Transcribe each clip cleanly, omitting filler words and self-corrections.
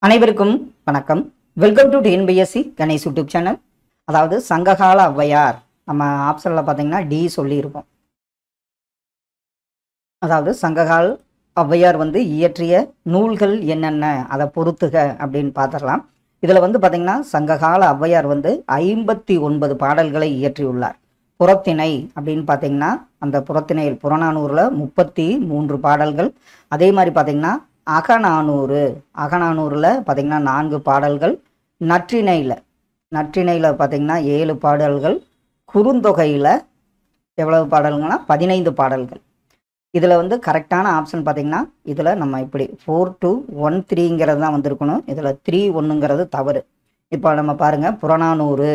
அனைவருக்கும் வணக்கம். Welcome to TNPSC Ganesh YouTube channel. அதாவது சங்ககால ஔவையார் நம்ம ஆப்ஷனில் பார்த்தீங்கன்னா டி சொல்லியிருக்கோம். அதாவது சங்ககால ஔவையார் இயற்றிய நூல்கள் என்னென்ன அதை பொறுத்துக அப்படின்னு பார்த்துடலாம். இதில் பார்த்தீங்கன்னா சங்ககால ஔவையார் 59 பாடல்களை இயற்றியுள்ளார். புறத்திணை அப்படின்னு பார்த்தீங்கன்னா அந்த புறத்திணையில் புறநானூறில் 33 பாடல்கள். அதே மாதிரி பார்த்தீங்கன்னா அகநானூறில் பார்த்தீங்கன்னா 4 பாடல்கள், நற்றிணையில் பார்த்தீங்கன்னா 7 பாடல்கள், குறுந்தொகையில் எவ்வளவு பாடல்கள்னா 15 பாடல்கள். இதில் கரெக்டான ஆப்ஷன் பார்த்தீங்கன்னா இதில் நம்ம இப்படி 4213 தான் வந்திருக்கணும். இதில் 31 தவறு. இப்போ நம்ம பாருங்கள், புறநானூறு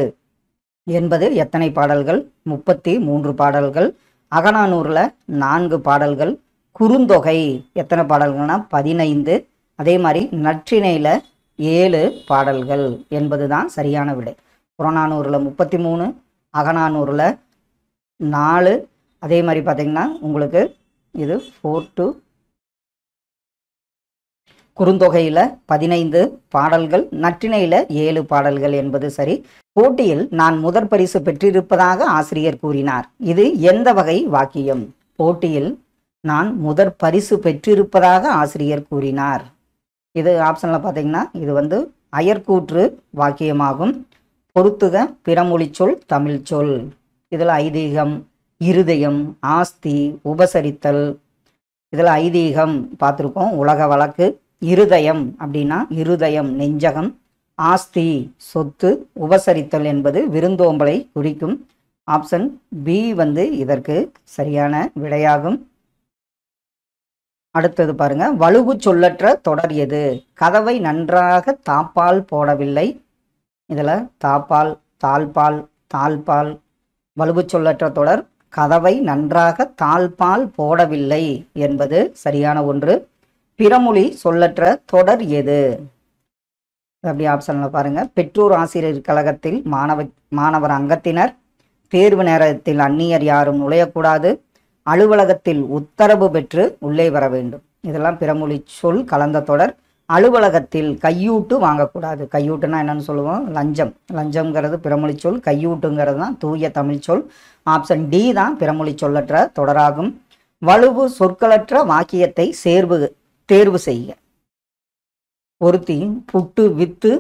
என்பது எத்தனை பாடல்கள்? 33 பாடல்கள். அகநானூறில் 4 பாடல்கள். குறுந்தொகை எத்தனை பாடல்கள்னா 15. அதே மாதிரி நற்றிணையில் 7 பாடல்கள் என்பது தான் சரியான விடை. புறநானூறில் 33, அகநானூறில் 4. அதே மாதிரி பார்த்தீங்கன்னா உங்களுக்கு இது 42, குறுந்தொகையில் 15 பாடல்கள், நற்றிணையில் 7 பாடல்கள் என்பது சரி. போட்டியில் நான் முதற் பரிசு பெற்றிருப்பதாக ஆசிரியர் கூறினார். இது எந்த வகை வாக்கியம்? போட்டியில் நான் முதற் பரிசு பெற்றிருப்பதாக ஆசிரியர் கூறினார். இது ஆப்ஷனில் பார்த்தீங்கன்னா இது அயற்கூற்று வாக்கியமாகும். பொறுத்துக பிறமொழி சொல், தமிழ் சொல். இதில் ஐதீகம், இருதயம், ஆஸ்தி, உபசரித்தல். இதில் ஐதீகம் பார்த்துருக்கோம், உலக வழக்கு. இருதயம் அப்படின்னா இருதயம், நெஞ்சகம். ஆஸ்தி சொத்து, உபசரித்தல் என்பது விருந்தோம்பலை குறிக்கும். ஆப்ஷன் பி இதற்கு சரியான விடையாகும். அடுத்தது பாருங்க, வலுவு சொல்லற்ற தொடர் எது? கதவை நன்றாக தாப்பால் போடவில்லை. இதில் தாப்பால், தாழ்பால், தாழ்பால். வலுவு சொல்லற்ற தொடர் கதவை நன்றாக தாழ்பால் போடவில்லை என்பது சரியான ஒன்று. பிறமொழி சொல்லற்ற தொடர் எது? அப்படி ஆப்ஷனில் பாருங்க, பெற்றோர் ஆசிரியர் கழகத்தில் மாணவர் அங்கத்தினர், தேர்வு நேரத்தில் அந்நியர் யாரும் நுழையக்கூடாது, அலுவலகத்தில் உத்தரவு பெற்று உள்ளே வர வேண்டும். இதெல்லாம் பிறமொழி சொல் கலந்த தொடர். அலுவலகத்தில் கையூட்டு வாங்கக்கூடாது. கையூட்டுனா என்னன்னு சொல்லுவோம்? லஞ்சம். லஞ்சம்ங்கிறது பிறமொழி சொல், கையூட்டுங்கிறது தான் தூய தமிழ் சொல். ஆப்ஷன் டி தான் பிறமொழி சொல்லற்ற தொடராகும். வலுவு சொற்களற்ற வாக்கியத்தை தேர்வு செய்ய. ஒருத்தி புட்டு வித்து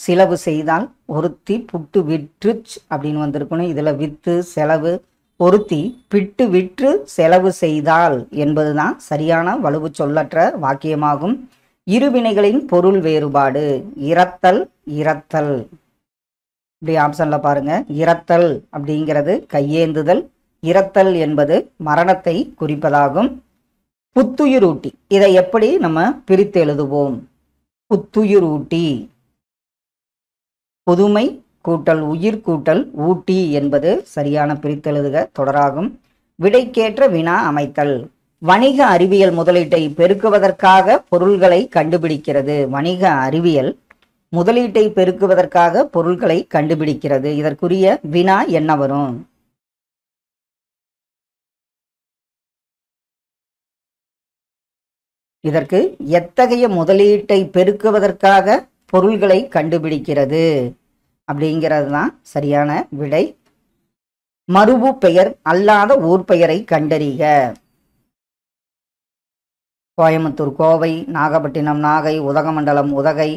செலவு செய்தால், ஒருத்தி புட்டு விற்று அப்படின்னு வந்திருக்கணும். இதில் வித்து செலவு. ஒருத்தி பிட்டு விற்று செலவு செய்தால் என்பதுதான் சரியான வலுவு சொல்லற்ற வாக்கியமாகும். இருவினைகளின் பொருள் வேறுபாடு. இரத்தல், இரத்தல். இப்படி ஆப்ஷன்ல பாருங்க, இரத்தல் அப்படிங்கிறது கையேந்துதல், இரத்தல் என்பது மரணத்தை குறிப்பதாகும். புத்துயிரூட்டி, இதை எப்படி நம்ம பிரித்து எழுதுவோம்? புத்துயிரூட்டி புதுமை கூட்டல் உயிர் கூட்டல் ஊட்டி என்பது சரியான பிரித்தெழுதுக தொடராகும். விடைக்கேற்ற வினா அமைத்தல். வணிக அறிவியல் முதலீட்டை பெருக்குவதற்காக பொருள்களை கண்டுபிடிக்கிறது. வணிக அறிவியல் முதலீட்டை பெருக்குவதற்காக பொருள்களை கண்டுபிடிக்கிறது. இதற்குரிய வினா என்ன வரும்? இதற்கு எத்தகைய முதலீட்டை பெருக்குவதற்காக பொருள்களை கண்டுபிடிக்கிறது அப்படிங்கிறது தான் சரியான விடை. மருவு பெயர் அல்லாத ஊர் பெயரை கண்டறிக. கோயம்புத்தூர் கோவை, நாகப்பட்டினம் நாகை, உதகமண்டலம் உதகை.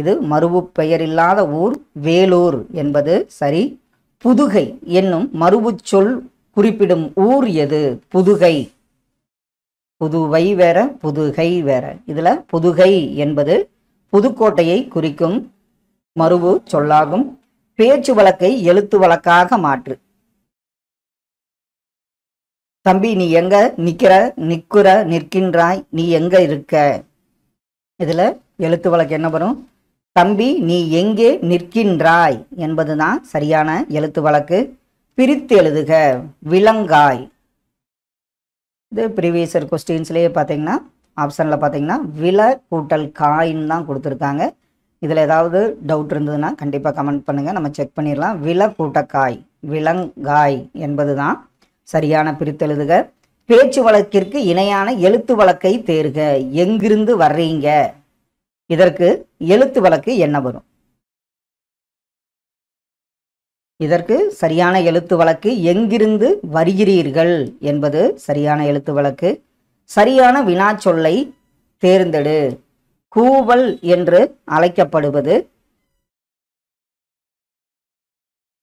இது மருவு பெயர் இல்லாத ஊர் வேலூர் என்பது சரி. புதுகை என்னும் மருவு சொல் குறிப்பிடும் ஊர் எது? புதுகை. புதுவை வேற, புதுகை வேற. இதுல புதுகை என்பது புதுக்கோட்டையை குறிக்கும் மருவு சொல்லாகும். பேச்சு வழக்கை எழுத்து வழக்காக மாற்று. தம்பி நீ எங்க நிற்கின்றாய், நீ எங்க இருக்க. இதுல எழுத்து வழக்கு என்ன வரும்? தம்பி நீ எங்கே நிற்கின்றாய் என்பதுதான் சரியான எழுத்து வழக்கு. பிரித்து எழுதுக. விலங்காய். இது ப்ரீவியஸ் இயர் கொஸ்டின்ஸ்லேயே பார்த்தீங்கன்னா ஆப்ஷனில் பார்த்தீங்கன்னா வில கூட்டல் காயின்னு தான் கொடுத்துருக்காங்க. இதில் ஏதாவது டவுட் இருந்ததுன்னா கண்டிப்பாக கமெண்ட் பண்ணுங்கள், நம்ம செக் பண்ணிடலாம். வில கூட்டக்காய், விலங்காய் என்பது தான் சரியான பிரித்தெழுதுக. பேச்சு வழக்கிற்கு இணையான எழுத்து வழக்கை தேர்க. எங்கிருந்து வர்றீங்க இதற்கு எழுத்து வழக்கு என்ன வரும்? இதற்கு சரியான எழுத்து வழக்கு எங்கிருந்து வருகிறீர்கள் என்பது சரியான எழுத்து வழக்கு. சரியான வினாச்சொல்லை தேர்ந்தெடு. கூவல் என்று அழைக்கப்படுவது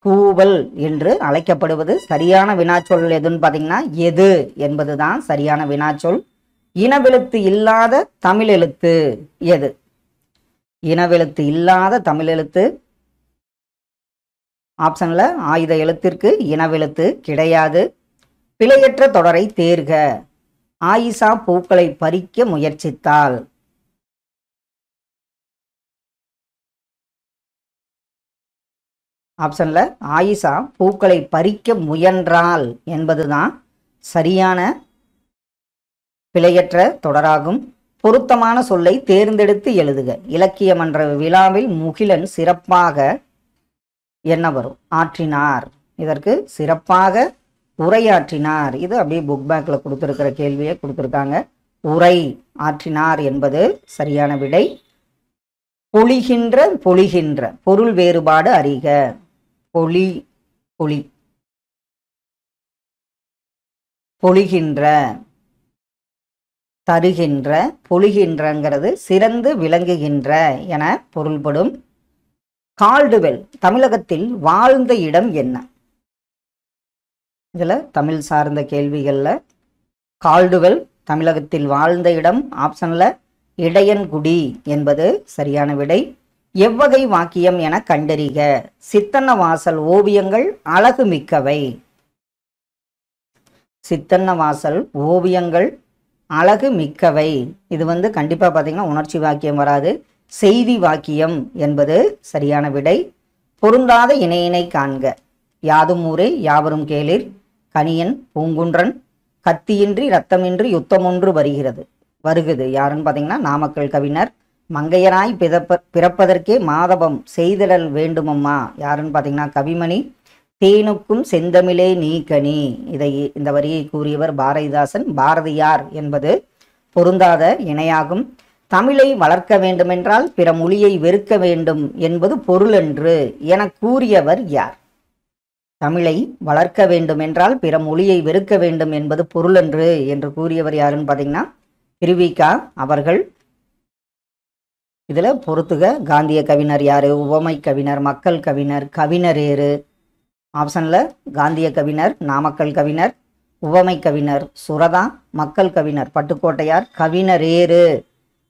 கூவல் என்று அழைக்கப்படுவது சரியான வினாச்சொல் எதுன்னு பார்த்தீங்கன்னா எது என்பதுதான் சரியான வினாச்சொல். இனவெழுத்து இல்லாத தமிழ் எழுத்து எது? இனவெழுத்து இல்லாத தமிழ் எழுத்து ஆப்ஷன்ல ஆயுத எழுத்திற்கு இனவெழுத்து கிடையாது. பிழையற்ற தொடரை தேர்க. ஆயிஷா பூக்களை பறிக்க முயற்சித்தாள். ஆப்ஷன்ல ஆயிஷா பூக்களை பறிக்க முயன்றாள் என்பதுதான் சரியான பிழையற்ற தொடராகும். பொருத்தமான சொல்லை தேர்ந்தெடுத்து எழுதுக. இலக்கிய மன்ற விழாவில் முகிலன் சிறப்பாக என்ன வரும்? ஆற்றினார். இதற்கு சிறப்பாக உரையாற்றினார். இது அப்படியே புக் பேக்ல கொடுத்துருக்கிற கேள்வியை கொடுத்துருக்காங்க. உரை ஆற்றினார் என்பது சரியான விடை. பொழிகின்ற பொழிகின்ற பொருள் வேறுபாடு அறிக. பொழி பொழி பொழிகின்ற தருகின்ற பொழிகின்றங்கிறது சிறந்து விளங்குகின்ற என பொருள்படும். கால்டுவெல் தமிழகத்தில் வாழ்ந்த இடம் என்ன? இதுல தமிழ் சார்ந்த கேள்விகள்ல கால்டுவெல் தமிழகத்தில் வாழ்ந்த இடம் ஆப்ஷன்ல இடையன்குடி என்பது சரியான விடை. எவ்வகை வாக்கியம் என கண்டறிக. சித்தன்னவாசல் ஓவியங்கள் அழகு மிக்கவை. சித்தன்னவாசல் ஓவியங்கள் அழகு மிக்கவை. இது கண்டிப்பா பார்த்தீங்கன்னா உணர்ச்சி வாக்கியம் வராது. செய்தி வாக்கியம் என்பது சரியான விடை. பொருந்தாத இணையினை காண்க. யாதும் ஊரே யாவரும் கேளிர். கணியன் பூங்குன்றன் கத்தியின்றி இரத்தமின்றி யுத்தமொன்று வருகுது. யாருன்னு பார்த்தீங்கன்னா நாமக்கல் கவிஞர். மங்கையராய் பிறப்பதற்கே மாதவம் செய்திடல் வேண்டுமம்மா. யாருன்னு பார்த்தீங்கன்னா கவிமணி. தேனுக்கும் செந்தமிழே நீ கனி. இந்த வரியை கூறியவர் பாரதிதாசன். பாரதியார் என்பது பொருந்தாத இணையாகும். தமிழை வளர்க்க வேண்டுமென்றால் பிற மொழியை வெறுக்க வேண்டும் என்பது பொருளென்று என கூறியவர் யார்? தமிழை வளர்க்க வேண்டுமென்றால் பிற மொழியை வெறுக்க வேண்டும் என்பது பொருளென்று என்று கூறியவர் யாருன்னு பார்த்தீங்கன்னா திருவிகா அவர்கள். இதுல பொறுத்துக. காந்திய கவிஞர் யாரு? உவமை கவிஞர், மக்கள் கவிஞர், கவிஞரேறு. ஆப்ஷன்ல காந்திய கவிஞர் நாமக்கல் கவிஞர், உவமை கவிஞர் சுரதா, மக்கள் கவிஞர் பட்டுக்கோட்டையார், கவிஞரேறு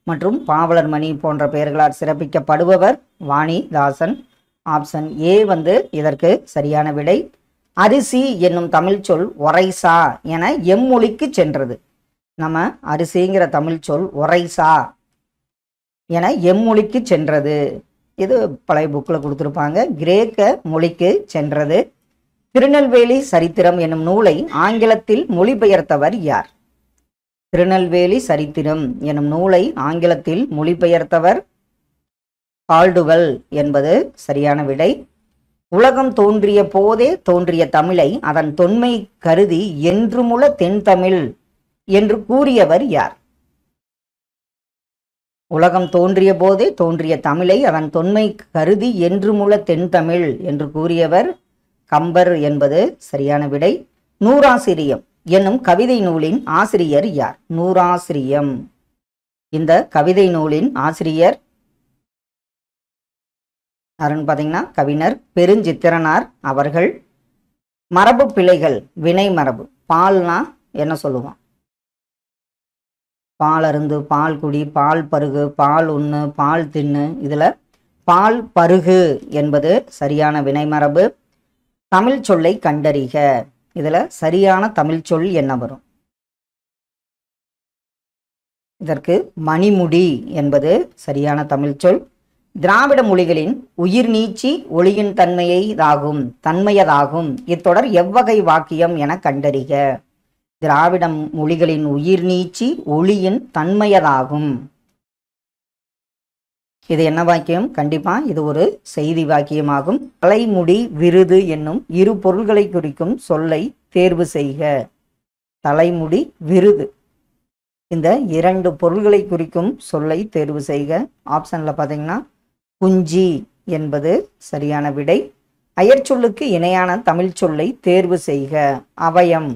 மற்றும் பாவலர் மணி போன்ற பெயர்களால் சிறப்பிக்கப்படுபவர் வாணிதாசன். ஆப்ஷன் ஏ இதற்கு சரியான விடை. அரிசி என்னும் தமிழ் சொல் ஒரைசா என எம்மொழிக்கு சென்றது. நம்ம அரிசிங்கிற தமிழ் சொல் ஒரைசா என எம்மொழிக்கு சென்றது. இது பழைய புக்கில் கொடுத்துருப்பாங்க. கிரேக்க மொழிக்கு சென்றது. திருநெல்வேலி சரித்திரம் என்னும் நூலை ஆங்கிலத்தில் மொழிபெயர்த்தவர் யார்? திருநெல்வேலி சரித்திரம் எனும் நூலை ஆங்கிலத்தில் மொழிபெயர்த்தவர் கால்டுவெல் என்பது சரியான விடை. உலகம் தோன்றிய போதே தோன்றிய தமிழை அதன் தொன்மை கருதி என்றுமுள்ள தென்தமிழ் என்று கூறியவர் யார்? உலகம் தோன்றிய போதே தோன்றிய தமிழை அதன் தொன்மை கருதி என்றுமுள்ள தென்தமிழ் என்று கூறியவர் கம்பர் என்பது சரியான விடை. நூறாசிரியம் என்னும் கவிதை நூலின் ஆசிரியர் யார்? நூறாசிரியம். இந்த கவிதை நூலின் ஆசிரியர் யாருன்னு பார்த்தீங்கன்னா கவிஞர் பெருஞ்சித்திரனார் அவர்கள். மரபு பிழைகள் வினை மரபு. பால்னா என்ன சொல்லுவோம்? பால் அருந்து, பால் குடி, பால் பருகு, பால் உண்ணு, பால் தின்னு. இதுல பால் பருகு என்பது சரியான வினைமரபு. தமிழ் சொல்லை கண்டறிக. இதுல சரியான தமிழ் சொல் என்ன வரும்? இதற்கு மணிமுடி என்பது சரியான தமிழ் சொல். திராவிட மொழிகளின் உயிர் நீச்சி ஒளியின் தன்மையதாகும். இத்தொடர் எவ்வகை வாக்கியம் என கண்டறிக. திராவிட மொழிகளின் உயிர் நீச்சி ஒளியின் தன்மையதாகும். இது என்ன வாக்கியம்? கண்டிப்பா இது ஒரு செய்தி வாக்கியமாகும். தலைமுடி விருது என்னும் இரு பொருள்களை குறிக்கும் சொல்லை தேர்வு செய்க. தலைமுடி விருது இந்த இரண்டு பொருள்களை குறிக்கும் சொல்லை தேர்வு செய்க. ஆப்ஷனில் பார்த்தீங்கன்னா குஞ்சி என்பது சரியான விடை. அயற்சொல்லுக்கு இணையான தமிழ் சொல்லை தேர்வு செய்க. அவயம்.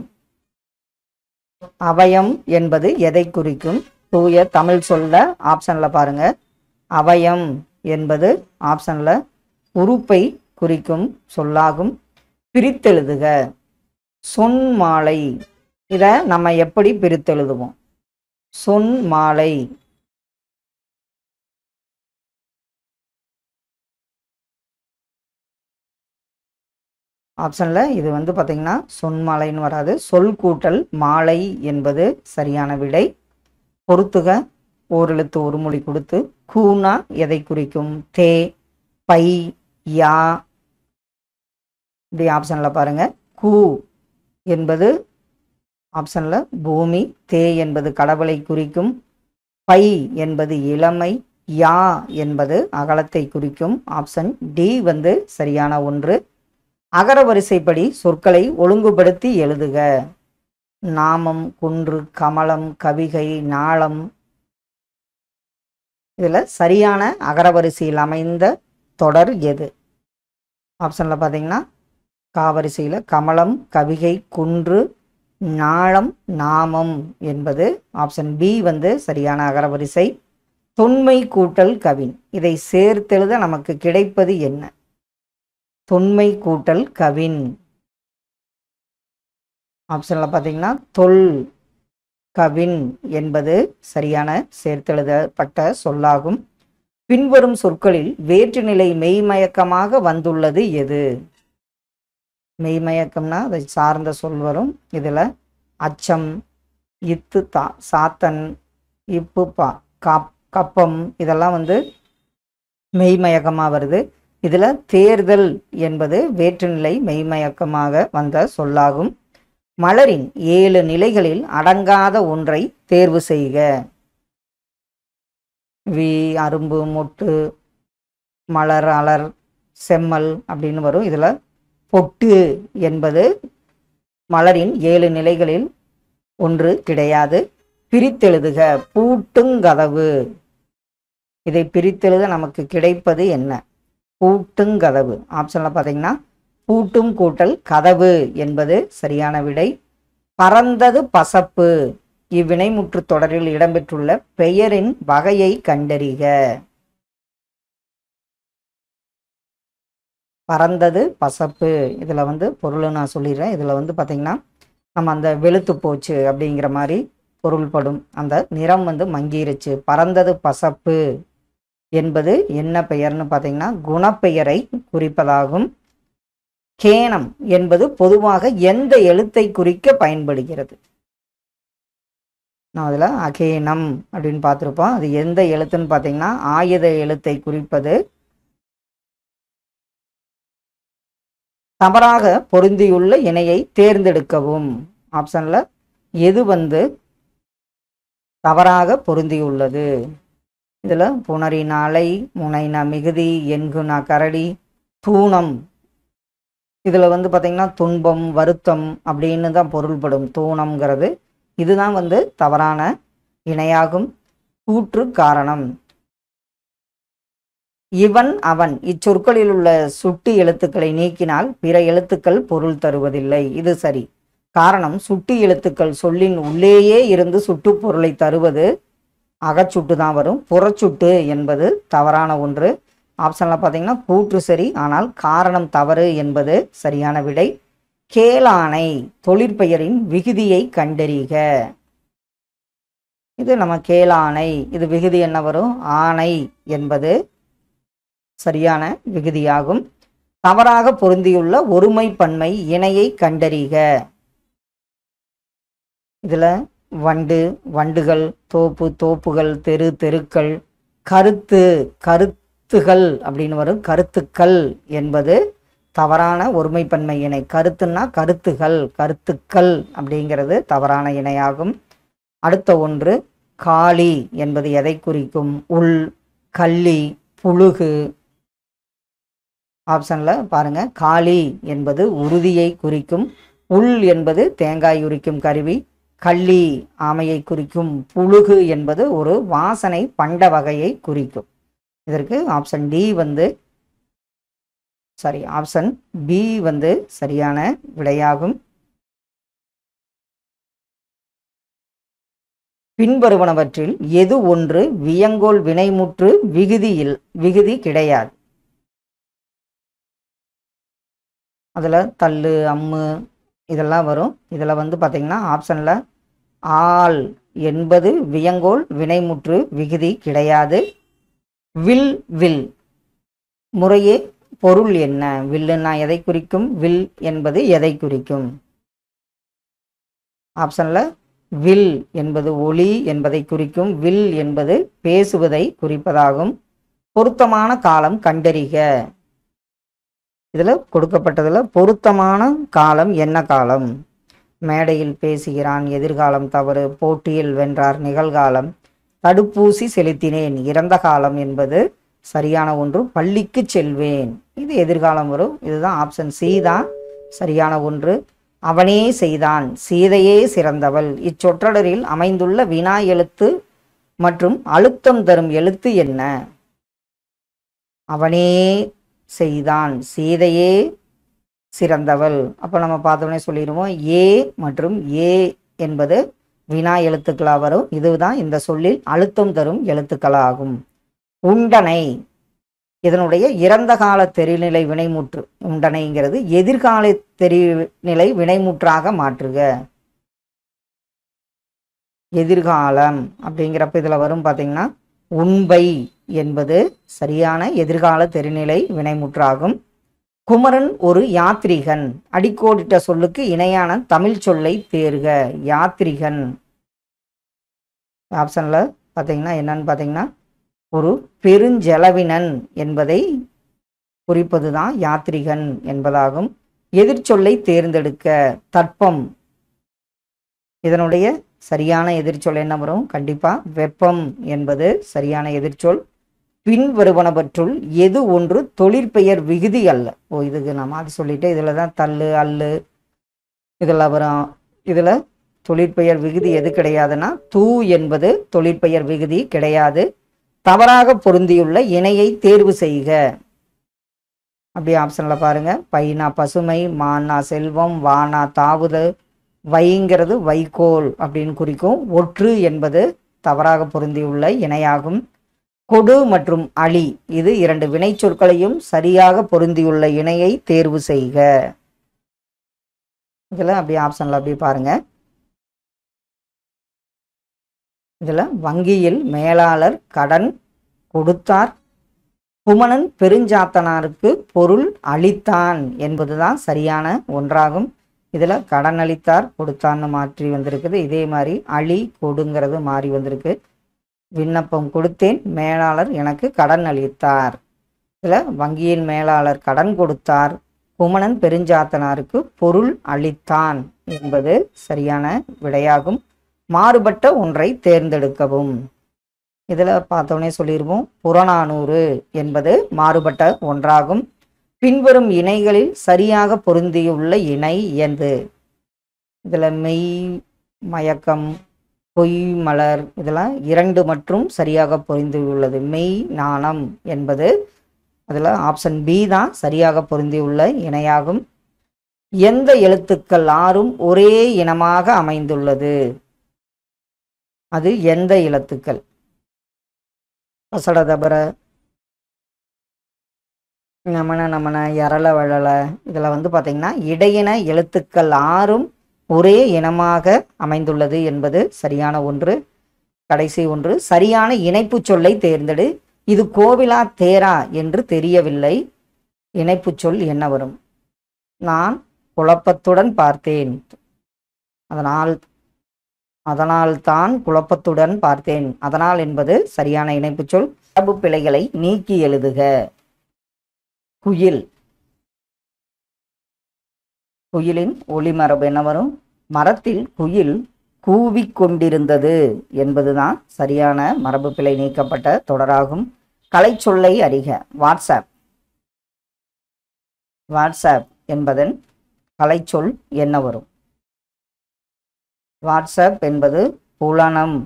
அவயம் என்பது எதை குறிக்கும்? தூய தமிழ் சொல்ல ஆப்ஷனில் பாருங்க. அவயம் என்பது ஆப்ஷனில் உறுப்பை குறிக்கும் சொல்லாகும். பிரித்தெழுதுக. சொன்மாலை. இதை நம்ம எப்படி பிரித்தெழுதுவோம்? சொன்மாலை. ஆப்ஷனில் இது வந்து பார்த்தீங்கன்னா சொன்மாலைன்னு வராது. சொல் கூட்டல் மாலை என்பது சரியான விடை. பொறுத்துக. ஓரெழுத்து ஒரு மொழி கொடுத்து கூனா எதை குறிக்கும்? தே, பை, யா. இப்படி ஆப்ஷனில் பாருங்க. கூ என்பது ஆப்ஷனில் பூமி. தே என்பது கடவுளை குறிக்கும். பை என்பது இளமை. யா என்பது அகலத்தை குறிக்கும். ஆப்ஷன் டி வந்து சரியான ஒன்று. அகர வரிசைப்படி சொற்களை ஒழுங்குபடுத்தி எழுதுக. நாமம், குன்று, கமலம், கவிகை, நாளம். இதில் சரியான அகரவரிசையில் அமைந்த தொடர் எது? ஆப்ஷனில் பார்த்தீங்கன்னா காவரிசையில் கமலம், கவிகை, குன்று, நாளம், நாமம் என்பது ஆப்ஷன் பி வந்து சரியான அகரவரிசை. தொன்மை கூட்டல் கவின். இதை சேர்த்தெழுத நமக்கு கிடைப்பது என்ன? தொன்மை கூட்டல் கவின். ஆப்ஷனில் பார்த்தீங்கன்னா தொல் கவின் என்பது சரியான சேர்த்தெழுதப்பட்ட சொல்லாகும். பின்வரும் சொற்களில் வேற்றுநிலை மெய்மயக்கமாக வந்துள்ளது எது? மெய்மயக்கம்னா அதை சார்ந்த சொல் வரும். இதில் அச்சம், இத்து, தா, சாத்தன், இப்பு, பா, கப்பம் இதெல்லாம் வந்து மெய்மயக்கமாக வருது. இதில் தேர்தல் என்பது வேற்றுநிலை மெய்மயக்கமாக வந்த சொல்லாகும். மலரின் 7 நிலைகளில் அடங்காத ஒன்றை தேர்வு செய்க. வி, அரும்பு, மொட்டு, மலர், அலர், செம்மல் அப்படின்னு வரும். இதில் பொட்டு என்பது மலரின் 7 நிலைகளில் ஒன்று கிடையாது. பிரித்தெழுதுக. பூட்டுங்கதவு. இதை பிரித்தெழுத நமக்கு கிடைப்பது என்ன? பூட்டுங்கதவு. ஆப்ஷனில் பார்த்தீங்கன்னா பூட்டும் கூட்டல் கதவு என்பது சரியான விடை. பறந்தது பசப்பு. இவ்வினைமுற்று தொடரில் இடம்பெற்றுள்ள பெயரின் வகையை கண்டறிக. பறந்தது பசப்பு. இதில் வந்து பொருள் நான் சொல்லிடுறேன். இதில் வந்து பார்த்தீங்கன்னா நம்ம அந்த வெளுத்து போச்சு அப்படிங்கிற மாதிரி பொருள்படும். அந்த நிறம் வந்து மங்கிருச்சு. பறந்தது பசப்பு என்பது என்ன பெயர்னு பார்த்தீங்கன்னா குணப்பெயரை குறிப்பதாகும். கேனம் என்பது பொதுவாக எந்த எழுத்தை குறிக்க பயன்படுகிறது? நான் அதில் அகேனம் அப்படின்னு பார்த்துருப்போம். அது எந்த எழுத்துன்னு பார்த்தீங்கன்னா ஆயுத எழுத்தை குறிப்பது. தவறாக பொருந்தியுள்ள இணையை தேர்ந்தெடுக்கவும். ஆப்ஷனில் எது வந்து தவறாக பொருந்தியுள்ளது? இதில் புணரி நாளை, முனைனா மிகுதி, என்குனா கரடி, தூணம். இதில் வந்து பார்த்திங்கன்னா துன்பம், வருத்தம் அப்படின்னு தான் பொருள்படும் தூணம்ங்கிறது. இதுதான் வந்து தவறான இணையாகும். கூற்று காரணம். இவன், அவன் இச்சொற்களில் உள்ள சுட்டு எழுத்துக்களை நீக்கினால் பிற எழுத்துக்கள் பொருள் தருவதில்லை. இது சரி. காரணம், சுட்டு எழுத்துக்கள் சொல்லின் உள்ளேயே இருந்து சுட்டு பொருளை தருவது அகச்சுட்டு தான் வரும். புறச்சுட்டு என்பது தவறான ஒன்று. ஆப்ஷனில் பார்த்தீங்கன்னா கூற்று சரி, ஆனால் காரணம் தவறு என்பது சரியான விடை. கேளானை. தொழிற்பெயரின் விகுதியை கண்டறிக. இது நம்ம கேளானை. இது விகுதி என்ன வரும்? ஆணை என்பது சரியான விகுதியாகும். தவறாக பொருந்தியுள்ள ஒருமை பன்மை இணையை கண்டறிக. இதில் வண்டு, வண்டுகள், தோப்பு, தோப்புகள், தெரு, தெருக்கள், கருத்து, கருத்துகள் அப்படின்னு வரும். கருத்துக்கள் என்பது தவறான ஒருமைப்பன்மை இணை. கருத்துன்னா கருத்துகள், கருத்துக்கள் அப்படிங்கிறது தவறான இணையாகும். அடுத்த ஒன்று காளி என்பது எதை குறிக்கும்? உள், கள்ளி, புழுகு. ஆப்ஷனில் பாருங்க. காளி என்பது உறுதியை குறிக்கும். உள் என்பது தேங்காய் உரிக்கும் கருவி. கள்ளி ஆமையை குறிக்கும். புழுகு என்பது ஒரு வாசனை பண்ட வகையை குறிக்கும். இதற்கு ஆப்ஷன் டி வந்து ஆப்ஷன் பி வந்து சரியான விடையாகும். பின்வருவனவற்றில் எது ஒன்று வியங்கோல் வினைமுற்று விகுதி கிடையாது? அதில் தள்ளு, அம்மு இதெல்லாம் வரும். இதில் வந்து பார்த்தீங்கன்னா ஆப்ஷனில் ஆல் என்பது வியங்கோல் வினைமுற்று விகுதி கிடையாது. வில் வில் முறையே பொருள் என்ன? வில்லுன்னா எதை குறிக்கும்? வில் என்பது எதை குறிக்கும்? ஆப்ஷனில் வில் என்பது ஒளி என்பதை குறிக்கும். வில் என்பது பேசுவதை குறிப்பதாகும். பொருத்தமான காலம் கண்டறிக. இதில் கொடுக்கப்பட்டதில் பொருத்தமான காலம் என்ன காலம்? மேடையில் பேசுகிறான், எதிர்காலம் தவறு. போட்டியில் வென்றார், நிகழ்காலம். தடுப்பூசி செலுத்தினேன், இறந்த காலம் என்பது சரியான ஒன்று. பள்ளிக்கு செல்வேன், இது எதிர்காலம் வரும். இதுதான் ஆப்ஷன் சி தான் சரியான ஒன்று. அவனே செய்தான், சீதையே சிறந்தவள். இச்சொற்றொடரில் அமைந்துள்ள வினா எழுத்து மற்றும் அழுத்தம் தரும் எழுத்து என்ன? அவனே செய்தான், சீதையே சிறந்தவள். அப்போ நம்ம பார்த்தோன்னே சொல்லிடுவோம் ஏ மற்றும் ஏ என்பது வினா எழுத்துக்களாக வரும். இதுதான் இந்த சொல்லில் அழுத்தம் தரும் எழுத்துக்களாகும். உண்டனை இதனுடைய இறந்த கால தெரிநிலை வினைமுற்று. உண்டனைங்கிறது எதிர்கால தெரிநிலை வினைமுற்றாக மாற்றுக. எதிர்காலம் அப்படிங்கிறப்ப இதில் வரும் பார்த்தீங்கன்னா உண்பை என்பது சரியான எதிர்கால தெரிநிலை வினைமுற்றாகும். குமரன் ஒரு யாத்ரிகன். அடிக்கோடிட்ட சொல்லுக்கு இணையான தமிழ் சொல்லை தேர்க. யாத்ரிகன் ஆப்ஷனில் பார்த்தீங்கன்னா என்னன்னு பார்த்தீங்கன்னா ஒரு பெருஞ்செலவினன் என்பதை குறிப்பது தான் யாத்ரிகன் என்பதாகும். எதிர்ச்சொல்லை தேர்ந்தெடுக்க. தட்பம் இதனுடைய சரியான எதிர்ச்சொல் என்ன வரும்? கண்டிப்பாக வெப்பம் என்பது சரியான எதிர்ச்சொல். பின்வருவனவற்றுள் எது ஒன்று தொழிற்பெயர் விகுதி அல்ல? இதுக்கு நான் அது சொல்லிட்டு இதில் தான் தள்ளு, அல்லு இதெல்லாம் வரும். இதில் தொழிற்பெயர் விகுதி எது கிடையாதுன்னா தூ என்பது தொழிற்பெயர் விகுதி கிடையாது. தவறாக பொருந்தியுள்ள இணையை தேர்வு செய்க. அப்படியே ஆப்ஷனில் பாருங்க. பைனா பசுமை, மானா செல்வம், வானா தாவுது, வைங்கிறது வைக்கோல் அப்படின்னு குறிக்கும். ஒற்று என்பது தவறாக பொருந்தியுள்ள இணையாகும். கொடு மற்றும் அழி இது இரண்டு வினை சொற்களையும் சரியாக பொருந்தியுள்ள இணையை தேர்வு செய்க. இதில் அப்படியே ஆப்ஷனில் அப்படியே பாருங்க. இதில் வங்கியில் மேலாளர் கடன் கொடுத்தார், குமணன் பெருஞ்சாத்தனாருக்கு பொருள் அளித்தான் என்பதுதான் சரியான ஒன்றாகும். இதில் கடன் அளித்தார் கொடுத்தான்னு மாற்றி வந்திருக்குது. இதே மாதிரி அழி கொடுங்கிறது மாறி வந்திருக்கு. விண்ணப்பம் கொடுத்தேன், மேலாளர் எனக்கு கடன் அளித்தார். இதில் வங்கியின் மேலாளர் கடன் கொடுத்தார், குமணன் பெருஞ்சாத்தனாருக்கு பொருள் அளித்தான் என்பது சரியான விடையாகும். மாறுபட்ட ஒன்றை தேர்ந்தெடுக்கவும். இதில் பார்த்தோன்னே சொல்லிடுவோம். புறநானூறு என்பது மாறுபட்ட ஒன்றாகும். பின்வரும் இணைகளில் சரியாக பொருந்தியுள்ள இணை எது? இதில் மெய், மயக்கம், பொய், மலர் இதெல்லாம் இரண்டு மற்றும் சரியாக பொருந்தியுள்ளது. மெய், நாணம் என்பது அதில் ஆப்ஷன் பி தான் சரியாக பொருந்தியுள்ள இணையாகும். எந்த எழுத்துக்கள் ஆறும் ஒரே இனமாக அமைந்துள்ளது? அது எந்த எழுத்துக்கள்? பசடதபர, நமன நமன, எரள வழல இதில் வந்து பார்த்தீங்கன்னா இடையின எழுத்துக்கள் ஆறும் ஒரே இனமாக அமைந்துள்ளது என்பது சரியான ஒன்று. கடைசி ஒன்று, சரியான இணைப்பு சொல்லை தேர்ந்தெடு. இது கோவிலா தேரா என்று தெரியவில்லை. இணைப்பு சொல் என்ன வரும்? நான் குழப்பத்துடன் பார்த்தேன், அதனால் தான் குழப்பத்துடன் பார்த்தேன். அதனால் என்பது சரியான இணைப்பு சொல். மரபு பிழைகளை நீக்கி எழுதுக. குயில், குயிலின் ஒளிமரபு என்ன வரும்? மரத்தில் குயில் கூவிக்கொண்டிருந்தது என்பதுதான் சரியான மரபு பிழை நீக்கப்பட்ட தொடராகும். கலை சொல்லை அறிக. வாட்ஸ்அப், வாட்ஸ்அப் என்பதன் கலைச்சொல் என்ன வரும்? வாட்ஸ்அப் என்பது புலனம்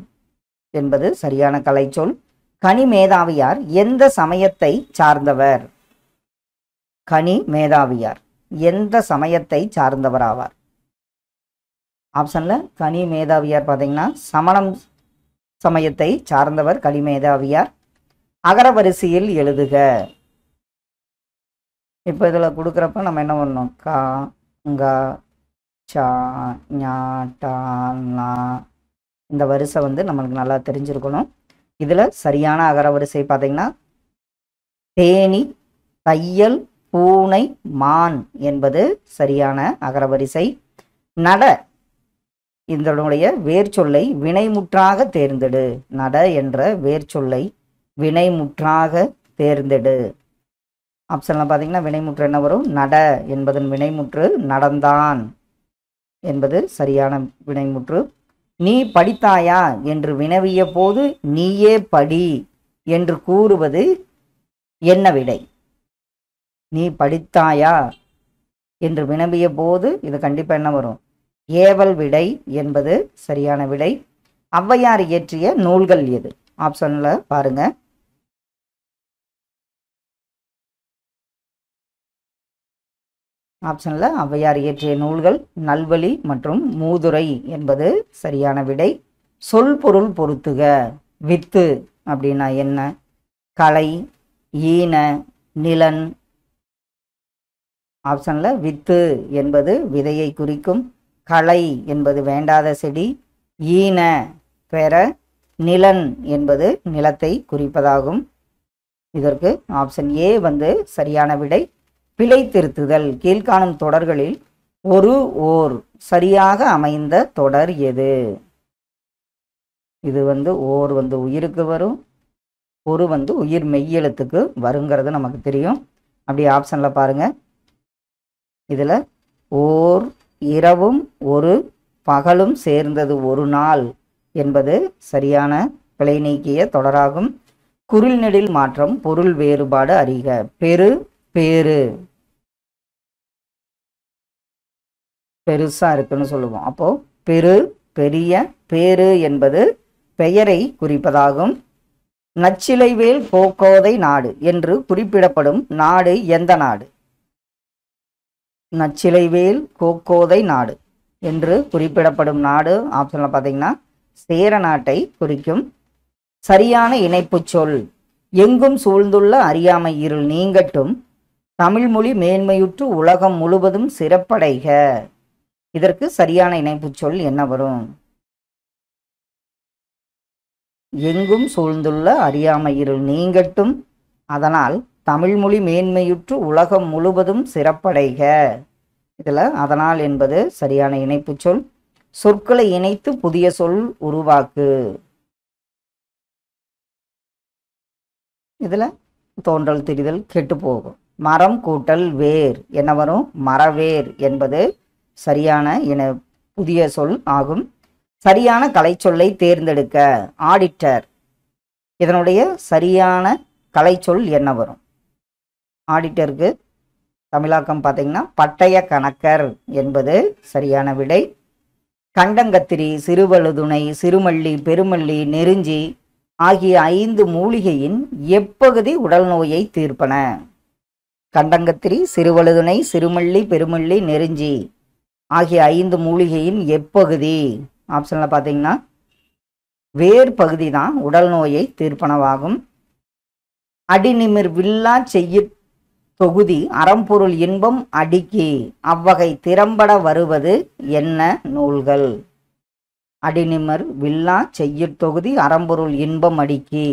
என்பது சரியான கலைச்சொல். கனி மேதாவியார் எந்த சமயத்தை சார்ந்தவர்? கனி மேதாவியார் எந்த சமயத்தை சார்ந்தவர் ஆவார்? ஆப்ஷன்ல கனி மேதாவியார் பார்த்தீங்கன்னா சமணம் சமயத்தை சார்ந்தவர் கனி மேதாவியார். அகரவரிசையில் எழுதுக. இப்போ இதில் கொடுக்குறப்ப நம்ம என்ன பண்ணணும்? கா ங்க சா ஞா டா நா இந்த வரிசை வந்து நம்மளுக்கு நல்லா தெரிஞ்சிருக்கணும். இதில் சரியான அகரவரிசை பார்த்தீங்கன்னா தேனி, தையல், பூனை, மான் என்பது சரியான அகரவரிசை. நட இதனுடைய வேர்ச்சொல்லை வினைமுற்றாக தேர்ந்தெடு. நட என்ற வேர்ச்சொல்லை வினைமுற்றாக தேர்ந்தெடு. ஆப்ஷன்ல பார்த்தீங்கன்னா வினைமுற்று என்ன வரும்? நட என்பதன் வினைமுற்று நடந்தான் என்பது சரியான வினைமுற்று. நீ படித்தாயா என்று வினவிய போது நீயே படி என்று கூறுவது என்ன விடை? நீ படித்தாயா என்று வினவிய போது இது கண்டிப்பாக என்ன வரும்? ஏவல் விடை என்பது சரியான விடை. ஔவையார் இயற்றிய நூல்கள் எது? ஆப்ஷன்ல பாருங்க. ஆப்ஷன்ல ஔவையார் இயற்றிய நூல்கள் நல்வழி மற்றும் மூதுரை என்பது சரியான விடை. சொல் பொருள் பொருத்துக. வித்து அப்படின்னா என்ன? களை, ஈன, நிலன். ஆப்ஷன்ல வித்து என்பது விதையை குறிக்கும். களை என்பது வேண்டாத செடி. ஈன பெற. நிலன் என்பது நிலத்தை குறிப்பதாகும். இதற்கு ஆப்ஷன் ஏ வந்து சரியான விடை. பிழை திருத்துதல். கீழ்காணும் தொடர்களில் ஓர் சரியாக அமைந்த தொடர் எது? இது வந்து ஓர் வந்து உயிருக்கு வரும், ஒரு வந்து உயிர் மெய்யெழுத்துக்கு வருங்கிறது நமக்கு தெரியும். அப்படி ஆப்ஷன்ல பாருங்க. இதுல ஓர் இரவும் ஒரு பகலும் சேர்ந்தது ஒரு நாள் என்பது சரியான பிழை நீக்கிய தொடராகும். குரில் நெடில் மாற்றம் பொருள் வேறுபாடு அறிக. பெரு பேரு பெருசா இருக்குன்னு சொல்லுவோம். அப்போ பெரு பெரிய, பேரு என்பது பெயரை குறிப்பதாகும். நச்சிலைவேல் கோக்கோதை நாடு என்று குறிப்பிடப்படும் நாடு எந்த நாடு? நச்சிலைவேல் கோக்கோதை நாடு என்று குறிப்பிடப்படும் நாடு ஆப்ஷன்ல பார்த்தீங்கன்னா சேர நாட்டை குறிக்கும். சரியான இணைப்பு சொல். எங்கும் சூழ்ந்துள்ள அறியாமை இருள் நீங்கட்டும், தமிழ்மொழி மேன்மையுற்று உலகம் முழுவதும் சிறப்படைக. இதற்கு சரியான இணைப்பு சொல் என்ன வரும்? எங்கும் சூழ்ந்துள்ள அறியாமை இருள் நீங்கட்டும், அதனால் தமிழ்மொழி மேன்மையுற்று உலகம் முழுவதும் சிறப்படைக. இதுல அதனால் என்பது சரியான இணைப்பு சொல். சொற்களை இணைத்து புதிய சொல் உருவாக்கு. இதுல தோன்றல் திரிதல் கெட்டு போகும். மரம் கூட்டல் வேர் என்ன வரும்? மரவேர் என்பது சரியான புதிய சொல் ஆகும். சரியான கலைச்சொல்லை தேர்ந்தெடுக்க. ஆடிட்டர் இதனுடைய சரியான கலைச்சொல் என்ன வரும்? ஆடிட்டருக்கு தமிழாக்கம் பார்த்தீங்கன்னா பட்டய கணக்கர் என்பது சரியான விடை. கண்டங்கத்திரி, சிறுவழுதுணை, சிறுமல்லி, பெருமல்லி, நெருஞ்சி ஆகிய 5 மூலிகையின் எப்பகுதி உடல் நோயை தீர்ப்பன? கண்டங்கத்திரி, சிறுவழுதுணை, சிறுமல்லி, பெருமல்லி, நெருஞ்சி ஆகிய 5 மூலிகையின் எப்பகுதி? ஆப்ஷன்ல பார்த்தீங்கன்னா வேர் பகுதி தான் உடல் நோயை தீர்ப்பனவாகும். அடிநிமிர் வில்லா செய்ய தொகுதி அறம்பொருள் இன்பம் அடிக்கி அவ்வகை திறம்பட வருவது என்ன நூல்கள்? அடிநிமர் வில்லா செய்ய தொகுதி அறம்பொருள் இன்பம் அடிக்கி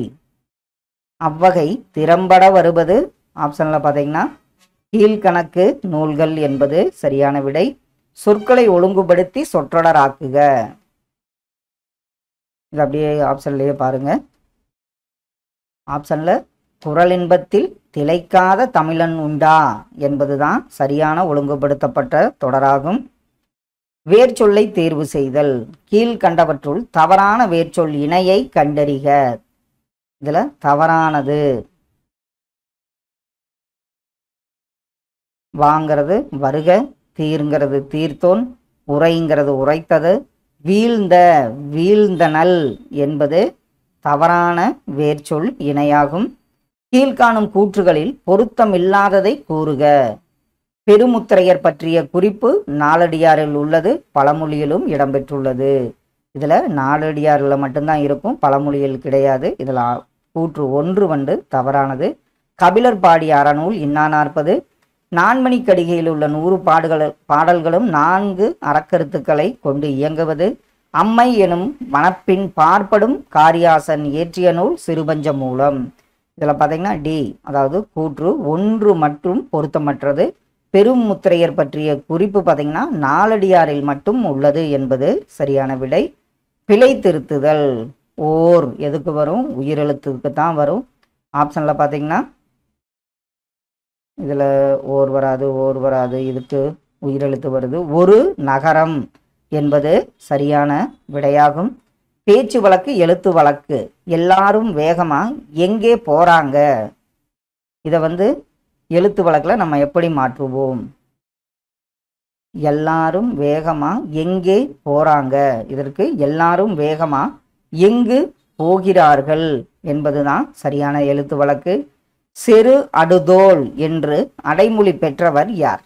அவ்வகை திறம்பட வருவது ஆப்ஷன்ல பார்த்தீங்கன்னா கீழ்கணக்கு நூல்கள் என்பது சரியான விடை. சொற்களை ஒழுங்குபடுத்தி சொற்றொடராக்குக. இது அப்படியே ஆப்ஷன்லயே பாருங்க. ஆப்ஷன்ல குறளின்பத்தில் திளைக்காத தமிழன் உண்டா என்பதுதான் சரியான ஒழுங்குபடுத்தப்பட்ட தொடராகும். வேர்ச்சொல்லை தேர்வு செய்தல். கீழ்கண்டவற்றுள் தவறான வேர்ச்சொல் இணையை கண்டறிக. இதுல தவறானது வாங்கிறது வருக, தீர்ங்கிறது தீர்த்தோன், உரைங்கிறது உரைத்தது, வீழ்ந்த, வீழ்ந்தனல் என்பது தவறான வேர்ச்சொல் இணையாகும். கீழ்காணும் கூற்றுகளில் பொருத்தமில்லாததை கூறுக. பெருமுத்திரையர் பற்றிய குறிப்பு நாலடியாரில் உள்ளது, பழமொழியிலும் இடம்பெற்றுள்ளது. இதில் நாலடியாரில் மட்டும்தான் இருக்கும், பழமொழியில் கிடையாது. இதில் கூற்று 1 தவறானது. கபிலர் பாடிய அறநூல் இன்னா 40. நான்மணிக்கடிகையில் உள்ள 100 பாடல்களும் 4 அறக்கருத்துக்களை கொண்டு இயங்குவது. அம்மை எனும் வனப்பின் பார்ப்படும் காரியாசன் இயற்றிய நூல் சிறுபஞ்ச மூலம். இதில் பார்த்தீங்கன்னா டி, அதாவது கூற்று 1 மற்றும் பொருத்தமற்றது. பெரும் முத்திரையர் பற்றிய குறிப்பு பார்த்தீங்கன்னா நாலடியாரில் மட்டும் உள்ளது என்பது சரியான விடை. பிழை திருத்துதல் ஓர் எதுக்கு வரும்? உயிரெழுத்துக்கு தான் வரும். ஆப்ஷனில் பார்த்தீங்கன்னா இதில் ஓர் வராது, இதுக்கு உயிரெழுத்து வருது. ஒரு நகரம் என்பது சரியான விடையாகும். பேச்சு வழக்கு எழுத்து வழக்கு. எல்லாரும் வேகமா எங்கே போறாங்க? இதை எழுத்து வழக்கில் நம்ம எப்படி மாற்றுவோம்? எல்லாரும் வேகமா எங்கே போறாங்க, இதற்கு எல்லாரும் வேகமா எங்கு போகிறார்கள் என்பதுதான் சரியான எழுத்து வழக்கு. செரு அடுதோல் என்று அடைமொழி பெற்றவர் யார்?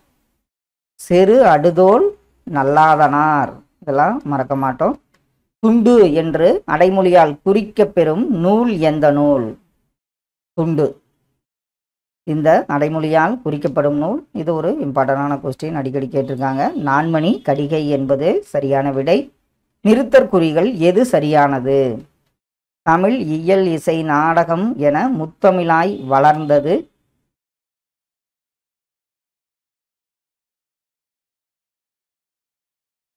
செரு அடுதோல் நல்லாதனார், இதெல்லாம் மறக்க மாட்டோம். துண்டு என்று அடைமொழியால் குறிக்கப் பெறும் நூல் எந்த நூல்? துண்டு இந்த அடைமொழியால் குறிக்கப்படும் நூல். இது ஒரு இம்பார்ட்டண்டான கொஸ்டின், அடிக்கடி கேட்டிருக்காங்க. நான்மணி கடிகை என்பது சரியான விடை. நிறுத்தற்குறிகள் எது சரியானது? தமிழ் இயல் இசை நாடகம் என முத்தமிழாய் வளர்ந்தது.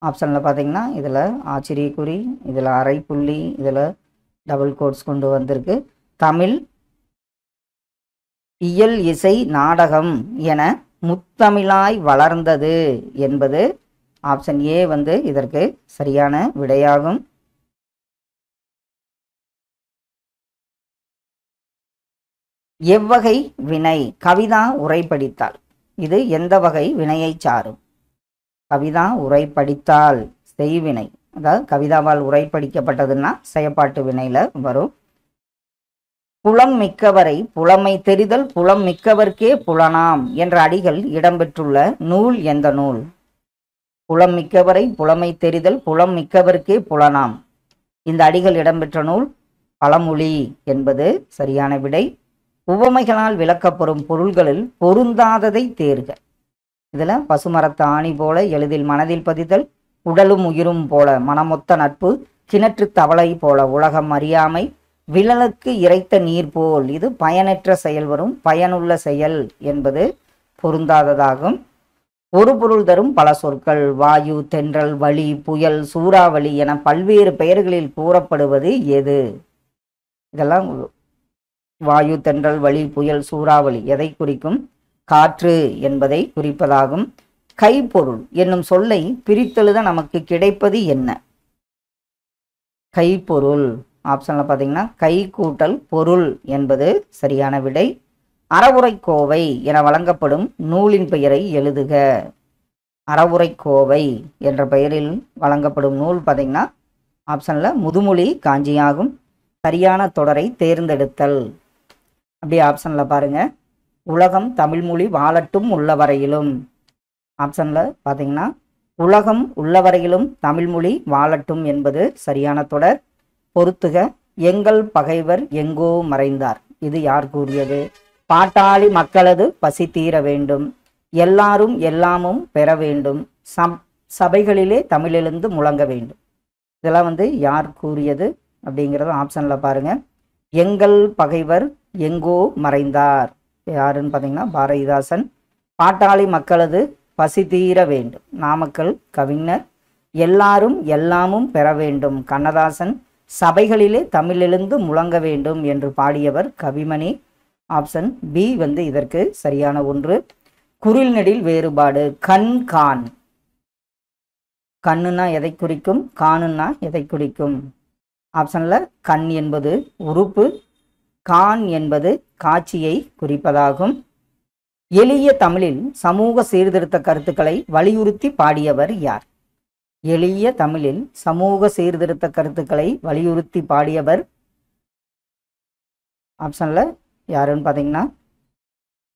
ஆப்ஷனில் பார்த்தீங்கன்னா இதில் ஆச்சரியக்குறி, இதில் அரைப்புள்ளி, இதில் டபுள் கோட்ஸ் கொண்டு வந்திருக்கு. தமிழ் இயல் இசை நாடகம் என முத்தமிழாய் வளர்ந்தது என்பது ஆப்ஷன் ஏ இதற்கு சரியான விடையாகும். எவ்வகை வினை கவிதா உரைப்படித்தால்? இது எந்த வகை வினையை சாரும்? கவிதா உரைப்படித்தால் செய்வினை, அதாவது கவிதாவால் உரைப்படிக்கப்பட்டதுன்னா செயற்பாட்டு வினையில வரும். புலம் மிக்கவரை புலமை தெரிதல் புலம் மிக்கவர்க்கே புலனாம் என்ற அடிகள் இடம்பெற்றுள்ள நூல் எந்த நூல்? புலம் மிக்கவரை புலமை தெரிதல் புலம் மிக்கவர்க்கே புலனாம், இந்த அடிகள் இடம்பெற்ற நூல் பழமொழி என்பது சரியான விடை. உவமைகளால் விளக்கப்படும் பொருள்களில் பொருந்தாததை தேர்க. இதுல பசுமரத்து ஆணி போல எளிதில் மனதில் பதிதல், உடலும் உயிரும் போல மனமொத்த நட்பு, கிணற்று தவளை போல உலகம் அறியாமை, விழலுக்கு இறைத்த நீர் போல் இது பயனற்ற செயல் வரும், பயனுள்ள செயல் என்பது பொருந்தாததாகும். ஒரு பொருள் தரும் பல சொற்கள் வாயு, தென்றல், வளி, புயல், சூறாவளி என பல்வேறு பெயர்களில் கூறப்படுவது எது? இதெல்லாம் வாயு, தென்றல், வளி, புயல், சூறாவளி எதை குறிக்கும்? காற்று என்பதை குறிப்பதாகும். கைப்பொருள் என்னும் சொல்லை பிரித்தெழுத நமக்கு கிடைப்பது என்ன? கைப்பொருள் ஆப்ஷன்ல பார்த்தீங்கன்னா கை கூட்டல் பொருள் என்பது சரியான விடை. அறவுரைக்கோவை என வழங்கப்படும் நூலின் பெயரை எழுதுக. அறவுரைக்கோவை என்ற பெயரில் வழங்கப்படும் நூல் பார்த்தீங்கன்னா ஆப்ஷன்ல முதுமொழி காஞ்சியாகும். சரியான தொடரை தேர்ந்தெடுத்தல். அப்படியே ஆப்ஷன்ல பாருங்க, உலகம் தமிழ்மொழி வாழட்டும் உள்ளவரையிலும். ஆப்ஷன்ல பார்த்தீங்கன்னா உலகம் உள்ளவரையிலும் தமிழ்மொழி வாழட்டும் என்பது சரியான தொடர். பொறுத்துக. எங்கள் பகைவர் எங்கோ மறைந்தார், இது யார் கூறியது? பாட்டாளி மக்களது பசி தீர வேண்டும், எல்லாரும் எல்லாமும் பெற வேண்டும், சபைகளிலே தமிழெழுந்து முழங்க வேண்டும். இதெல்லாம் யார் கூறியது அப்படிங்கிறது ஆப்ஷன்ல பாருங்க. எங்கள் பகைவர் எங்கோ மறைந்தார் யாருன்னு பார்த்தீங்கன்னா பாரதிதாசன். பாட்டாளி மக்களது பசி தீர வேண்டும் நாமக்கல் கவிஞர். எல்லாரும் எல்லாமும் பெற வேண்டும் கண்ணதாசன். சபைகளிலே தமிழெழுந்து முழங்க வேண்டும் என்று பாடியவர் கவிமணி. ஆப்ஷன் பி இதற்கு சரியான ஒன்று. குரில் நெடில் வேறுபாடு. கண் கான், கண்ணுன்னா எதை குறிக்கும், காணுன்னா எதை குறிக்கும்? ஆப்ஷன்ல கண் என்பது உறுப்பு, கான் என்பது காட்சியை குறிப்பதாகும். எளிய தமிழில் சமூக சீர்திருத்த கருத்துக்களை வலியுறுத்தி பாடியவர் யார்? எளிய தமிழில் சமூக சீர்திருத்த கருத்துக்களை வலியுறுத்தி பாடியவர் ஆப்ஷனில் யாருன்னு பார்த்தீங்கன்னா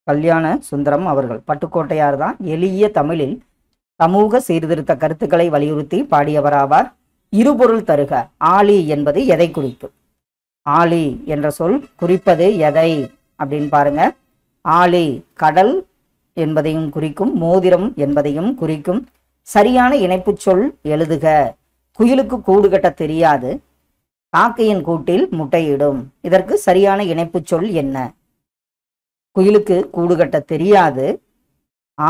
கல்யாண சுந்தரம் அவர்கள். பட்டுக்கோட்டையார் தான் எளிய தமிழில் சமூக சீர்திருத்த கருத்துக்களை வலியுறுத்தி பாடியவராவார். இருபொருள் தருக. ஆழி என்பது எதை குறிக்கும்? ஆழி என்ற சொல் குறிப்பது எதை அப்படின்னு பாருங்க. ஆழி கடல் என்பதையும் குறிக்கும், மோதிரம் என்பதையும் குறிக்கும். சரியான இணைப்பு சொல் எழுதுக. குயிலுக்கு கூடு கட்ட தெரியாது, காக்கையின் கூட்டில் முட்டையிடும். இதற்கு சரியான இணைப்பு சொல் என்ன? குயிலுக்கு கூடு கட்ட தெரியாது,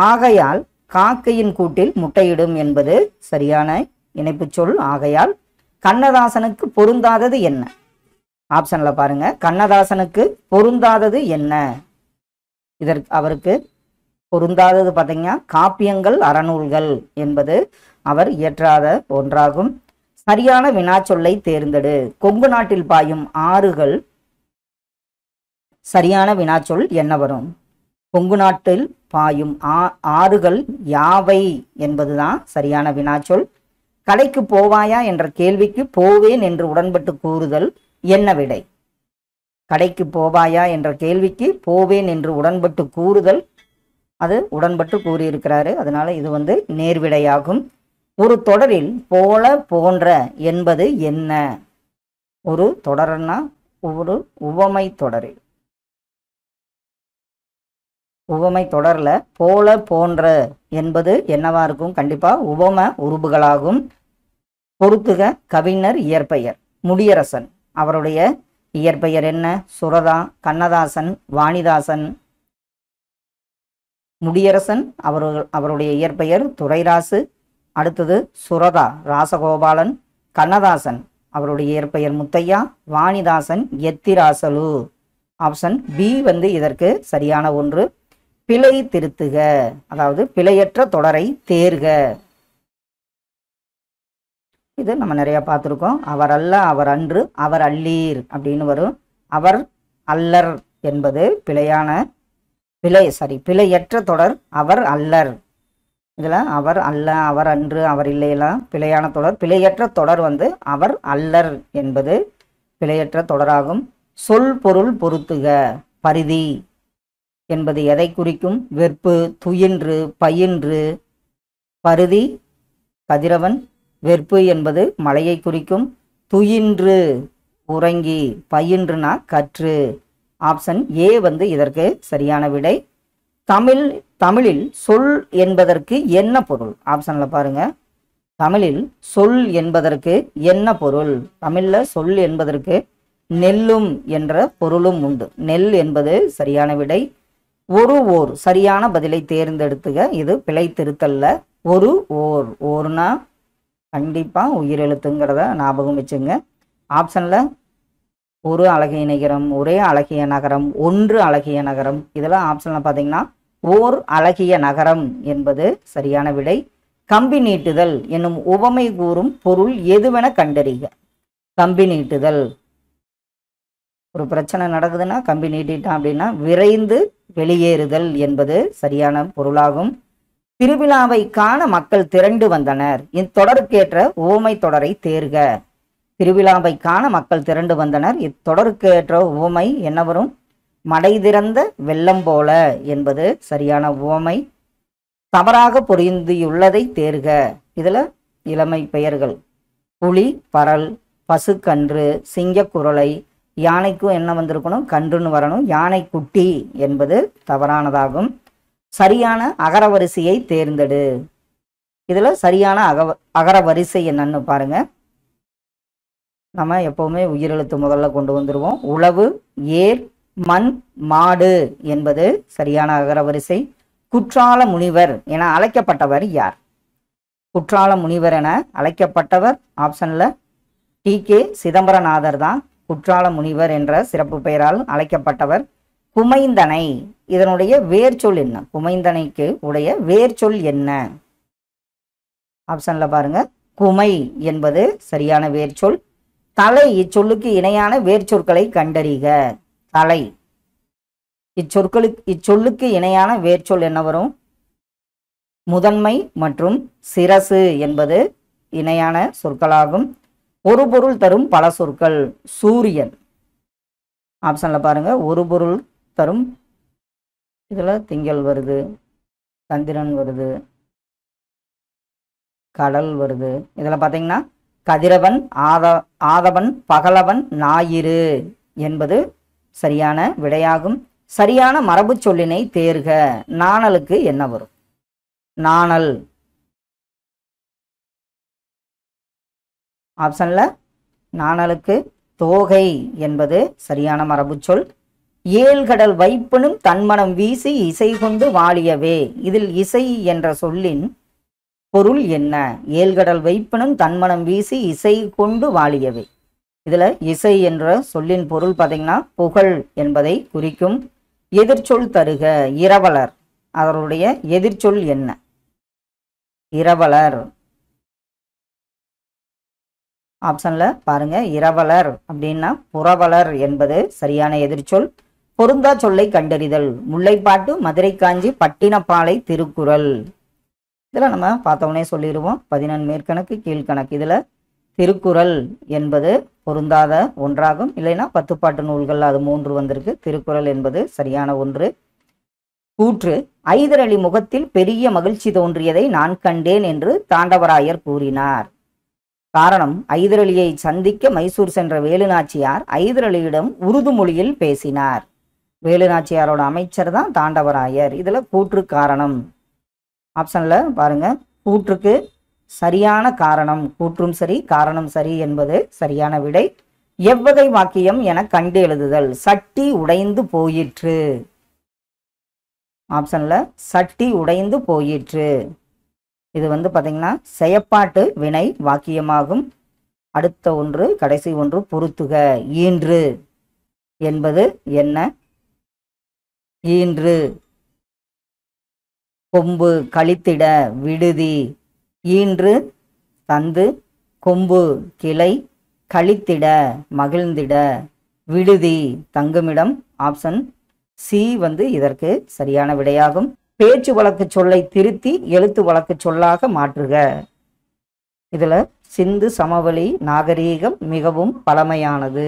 ஆகையால் காக்கையின் கூட்டில் முட்டையிடும் என்பது சரியான இணைப்பு சொல். ஆகையால் கண்ணதாசனுக்கு பொருந்தாதது என்ன? ஆப்ஷன்ல பாருங்க. கண்ணதாசனுக்கு பொருந்தாதது என்ன? இதற்கு அவருக்கு பொருந்தாதது பார்த்தீங்கன்னா காப்பியங்கள் அறநூல்கள் என்பது அவர் இயற்றாத ஒன்றாகும். சரியான வினாச்சொல்லை தேர்ந்தெடு. கொங்கு நாட்டில் பாயும் ஆறுகள். சரியான வினாச்சொல் என்ன வரும்? கொங்கு நாட்டில் பாயும் ஆறுகள் யாவை என்பதுதான் சரியான வினாச்சொல். கடைக்கு போவாயா என்ற கேள்விக்கு போவேன் என்று உடன்பட்டு கூறுதல் என்ன விடை? கடைக்கு போவாயா என்ற கேள்விக்கு போவேன் என்று உடன்பட்டு கூறுதல், அது உடன்பட்டு கூறியிருக்கிறாரு, அதனால இது நேர்விடையாகும். ஒரு தொடரில் போல போன்ற என்பது என்ன? ஒரு தொடர்னா ஒரு உவமை தொடரில், உவமை தொடர்ல போல போன்ற என்பது என்னவா இருக்கும்? கண்டிப்பா உவம உருபுகளாகும். பொறுத்துக. கவிஞர் இயற்பெயர். முடியரசன் அவருடைய இயற்பெயர் என்ன? சுரதா, கண்ணதாசன், வாணிதாசன். முடியரசன் அவருடைய இயற்பெயர் துரைராசு. அடுத்தது சுரதா ராசகோபாலன். கண்ணதாசன் அவருடைய இயற்பெயர் முத்தையா. வாணிதாசன் எத்திராசலு. ஆப்ஷன் பி இதற்கு சரியான ஒன்று. பிழை திருத்துக, அதாவது பிழையற்ற தொடரை தேர்க. இது நம்ம நிறைய பார்த்துருக்கோம். அவர் அல்ல, அவர் அன்று, அவர் அல்லீர் அப்படின்னு வரும். அவர் அல்லர் என்பது பிழையற்ற தொடர். அவர் அல்லர். இதில் அவர் அல்ல, அவர் அன்று, அவர் இல்லையெல்லாம் பிழையான தொடர். பிழையற்ற தொடர் அவர் அல்லர் என்பது பிழையற்ற தொடராகும். சொல் பொருள் பொருத்துக. பரிதி என்பது எதை குறிக்கும்? வெற்பு, துயின்று, பயின்று. பருதி கதிரவன். வெற்பு என்பது மழையை குறிக்கும். துயின்று உறங்கி, பயின்றுனா கற்று. ஆப்ஷன் ஏ இதற்கு சரியான விடை. தமிழில் சொல் என்பதற்கு என்ன பொருள்? ஆப்ஷன்ல பாருங்க. தமிழில் சொல் என்பதற்கு என்ன பொருள்? தமிழ்ல சொல் என்பதற்கு நெல்லும் என்ற பொருளும் உண்டு. நெல் என்பது சரியான விடை. ஓர் சரியான பதிலை தேர்ந்தெடுத்துக. இது பிழை திருத்தல்ல. ஓர்னா கண்டிப்பா உயிரெழுத்துங்கிறத ஞாபகம் வச்சுங்க. ஆப்ஷன்ல ஒரு அழகிய நகரம், ஒரே அழகிய நகரம், ஒன்று அழகிய நகரம், இதெல்லாம் ஆப்ஷன்ல பார்த்தீங்கன்னா ஓர் அழகிய நகரம் என்பது சரியான விடை. கம்பி நீட்டுதல் என்னும் உவமை கூறும் பொருள் எதுவென கண்டறிக. கம்பி நீட்டுதல், ஒரு பிரச்சனை நடக்குதுன்னா கம்பி நீட்டிட்டான் அப்படின்னா விரைந்து வெளியேறுதல் என்பது சரியான பொருளாகும். திருவிழாவை காண மக்கள் திரண்டு வந்தனர். இத்தொடருக்கேற்ற உவமை தொடரை தேர்க. திருவிழாவை காண மக்கள் திரண்டு வந்தனர். இத்தொடருக்கேற்ற உவமை என்ன வரும்? மடை திறந்த வெள்ளம் போல என்பது சரியான உவமை. தவறாக பொருந்தியுள்ளதை தேர்க. இதுல இளமை பெயர்கள் புலி, பரல், பசுக்கன்று, சிங்கக்குரலை. யானைக்கும் என்ன வந்திருக்கணும்? கன்றுன்னு வரணும். யானை குட்டி என்பது தவறானதாகும். சரியான அகரவரிசையை தேர்ந்தெடு. இதுல சரியான அகரவரிசை என்னன்னு பாருங்க. நம்ம எப்பவுமே உயிரெழுத்து முதல்ல கொண்டு வந்துருவோம். உழவு, ஏர், மண், மாடு என்பது சரியான அகரவரிசை. குற்றால முனிவர் என அழைக்கப்பட்டவர் யார்? குற்றால முனிவர் என அழைக்கப்பட்டவர் ஆப்ஷன்ல டி.கே. சிதம்பரநாதர் தான் குற்றால முனிவர் என்ற சிறப்பு பெயரால் அழைக்கப்பட்டவர். குமைந்தனை இதனுடைய வேர்ச்சொல் என்ன? குமைந்தனைக்கு உடைய வேர்ச்சொல் என்ன? ஆப்ஷன்ல பாருங்க. குமை என்பது சரியான வேர்ச்சொல். தலை இச்சொல்லுக்கு இணையான வேர்ச்சொற்களை கண்டறிக. தலை இச்சொல்லுக்கு இணையான வேர்ச்சொல் என்ன வரும்? முதன்மை மற்றும் சிரசு என்பது இணையான சொற்களாகும். ஒரு பொருள் தரும் பல சொற்கள். சூரியன். ஆப்ஷன்ல பாருங்க, ஒரு பொருள் தரும். இதுல திங்கள் வருது, சந்திரன் வருது, கடல் வருது. இதில் பார்த்தீங்கன்னா கதிரவன், ஆதவன், பகலவன், ஞாயிறு என்பது சரியான விடையாகும். சரியான மரபு சொல்லினை தேர்க. நாணலுக்கு என்ன வரும்? நாணல். ஆப்ஷன்ல நாணலுக்கு தோகை என்பது சரியான மரபு சொல். ஏழ்கடல் வைப்பனும் தன்மனம் வீசி இசை கொண்டு வாழியவே. இதில் இசை என்ற சொல்லின் பொருள் என்ன? ஏழ்கடல் வைப்பனும் தன்மனம் வீசி இசை கொண்டு வாழியவே. இதுல இசை என்ற சொல்லின் பொருள் பார்த்தீங்கன்னா புகழ் என்பதை குறிக்கும். எதிர்ச்சொல் தருக. இரவலர். அவருடைய எதிர்ச்சொல் என்ன? இரவலர். ஆப்ஷன்ல பாருங்க, இரவலர் அப்படின்னா புறவலர் என்பது சரியான எதிர்ச்சொல். பொருந்தா சொல்லை கண்டறிதல். முல்லைப்பாட்டு, மதுரை காஞ்சி, பட்டினப்பாலை, திருக்குறள். இதில் நம்ம பார்த்தோன்னே சொல்லிடுவோம். 11 மேற்கணக்கு கீழ்கணக்கு. இதில் திருக்குறள் என்பது பொருந்தாத ஒன்றாகும். இல்லைன்னா 10 பாட்டு நூல்கள் அது 3 வந்திருக்கு. திருக்குறள் என்பது சரியான ஒன்று. கூற்று. ஐதரளி முகத்தில் பெரிய மகிழ்ச்சி தோன்றியதை நான் கண்டேன் என்று தாண்டவராயர் கூறினார். காரணம், ஐதரளியை சந்திக்க மைசூர் சென்ற வேலுநாச்சியார் ஐதரளியிடம் உருது மொழியில் பேசினார். வேலுநாச்சியாரோட அமைச்சர் தான் தாண்டவராயர். இதுல கூற்று காரணம். ஆப்ஷன்ல பாருங்க, கூற்றுக்கு சரியான காரணம், கூற்றும் சரி காரணம் சரி என்பது சரியான விடை. எவ்வகை வாக்கியம் என கண்டு எழுதுதல். சட்டி உடைந்து போயிற்று. ஆப்ஷன்ல சட்டி உடைந்து போயிற்று. இது பாத்தீங்கன்னா செயப்பாட்டு வினை வாக்கியமாகும். அடுத்த ஒன்று, கடைசி ஒன்று பொருத்துக. ஈன்று என்பது என்ன? ஈன்று. கொம்பு கழித்திட. விடுதி. ஈன்று தந்து, கொம்பு கிளை, கழித்திட மகிழ்ந்திட, விடுதி தங்குமிடம். ஆப்ஷன் சி இதற்கு சரியான விடையாகும். பேச்சு வழக்கு சொல்லை திருத்தி எழுத்து வழக்கு சொல்லாக மாற்றுக. இதுல சிந்து சமவெளி நாகரீகம் மிகவும் பழமையானது.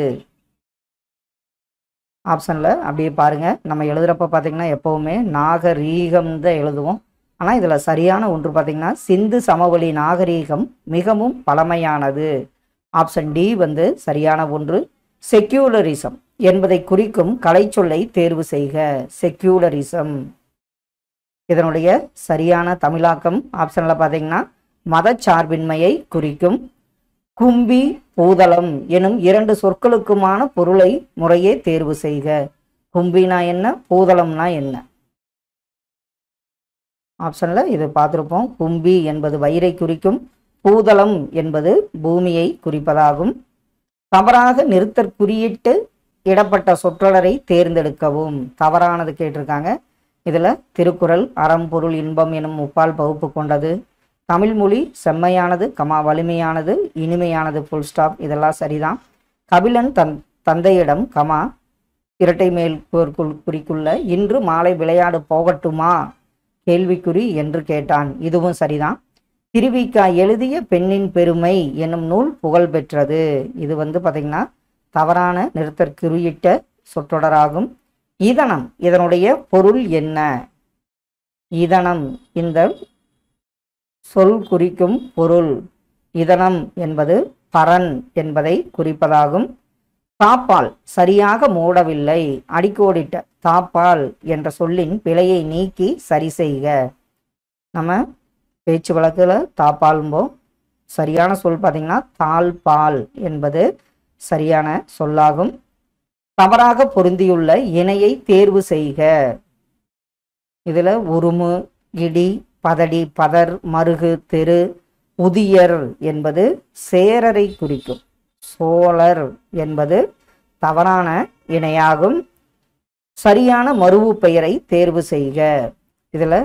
ஆப்ஷன்ல அப்படியே பாருங்க, நம்ம எழுதுறப்ப பார்த்தீங்கன்னா எப்பவுமே நாகரீகம் தான் எழுதுவோம். ஆனால் இதில் சரியான ஒன்று பார்த்தீங்கன்னா சிந்து சமவெளி நாகரீகம் மிகவும் பழமையானது. ஆப்ஷன் டி சரியான ஒன்று. செக்யூலரிசம் என்பதை குறிக்கும் கலைச்சொல்லை தேர்வு செய்க. செக்யூலரிசம். இதனுடைய சரியான தமிழாக்கம் ஆப்ஷன்ல பார்த்தீங்கன்னா மதச்சார்பின்மையை குறிக்கும். கும்பி பூதளம் எனும் 2 சொற்களுக்குமான பொருளை முறையே தேர்வு செய்க. கும்பினா என்ன, பூதளம்னா என்ன? ஆப்ஷன்ல இது பார்த்துருப்போம். கும்பி என்பது வயிறை குறிக்கும். பூதளம் என்பது பூமியை குறிப்பதாகும். தவறாக நிறுத்தற்குறியிட்டு இடப்பட்ட சொற்றொடரை தேர்ந்தெடுக்கவும். தவறானது கேட்டிருக்காங்க. இதுல திருக்குறள் அறம் பொருள் இன்பம் எனும் முப்பால் பகுப்பு கொண்டது. தமிழ் மொழி செம்மையானது, வலிமையானது, இனிமையானது, ஃபுல் ஸ்டாப். இதெல்லாம் சரிதான். கபிலன் தந்தையிடம், இரட்டை மேல் குறிக்குள்ள இன்று மாலை விளையாடு போகட்டுமா கேள்விக்குறி என்று கேட்டான். இதுவும் சரிதான். திருவிக்கா எழுதிய பெண்ணின் பெருமை என்னும் நூல் புகழ் பெற்றது. இது பார்த்தீங்கன்னா தவறான நிறுத்தற்குறியிட்ட சொற்றொடராகும். இதனம் இதனுடைய பொருள் என்ன? இதனம் இந்த சொல் குறிக்கும் பொருள். இதனம் என்பது பரன் என்பதை குறிப்பதாகும். தாப்பால் சரியாக மூடவில்லை. அடிக்கோடிட்ட தாப்பால் என்ற சொல்லின் பிழையை நீக்கி சரி செய்க. நம்ம பேச்சு வழக்குல தாப்பால்ம்போம். சரியான சொல் பார்த்தீங்கன்னா தாழ்பால் என்பது சரியான சொல்லாகும். தவறாக பொருந்தியுள்ள இணையை தேர்வு செய்க. இதுல உருமு, இடி, பதடி, பதர், மருகு, தெரு, உதியர் என்பது சேரரை குறிக்கும். சோழர் என்பது தவறான இணையாகும். சரியான மருவு பெயரை தேர்வு செய்க. இதுல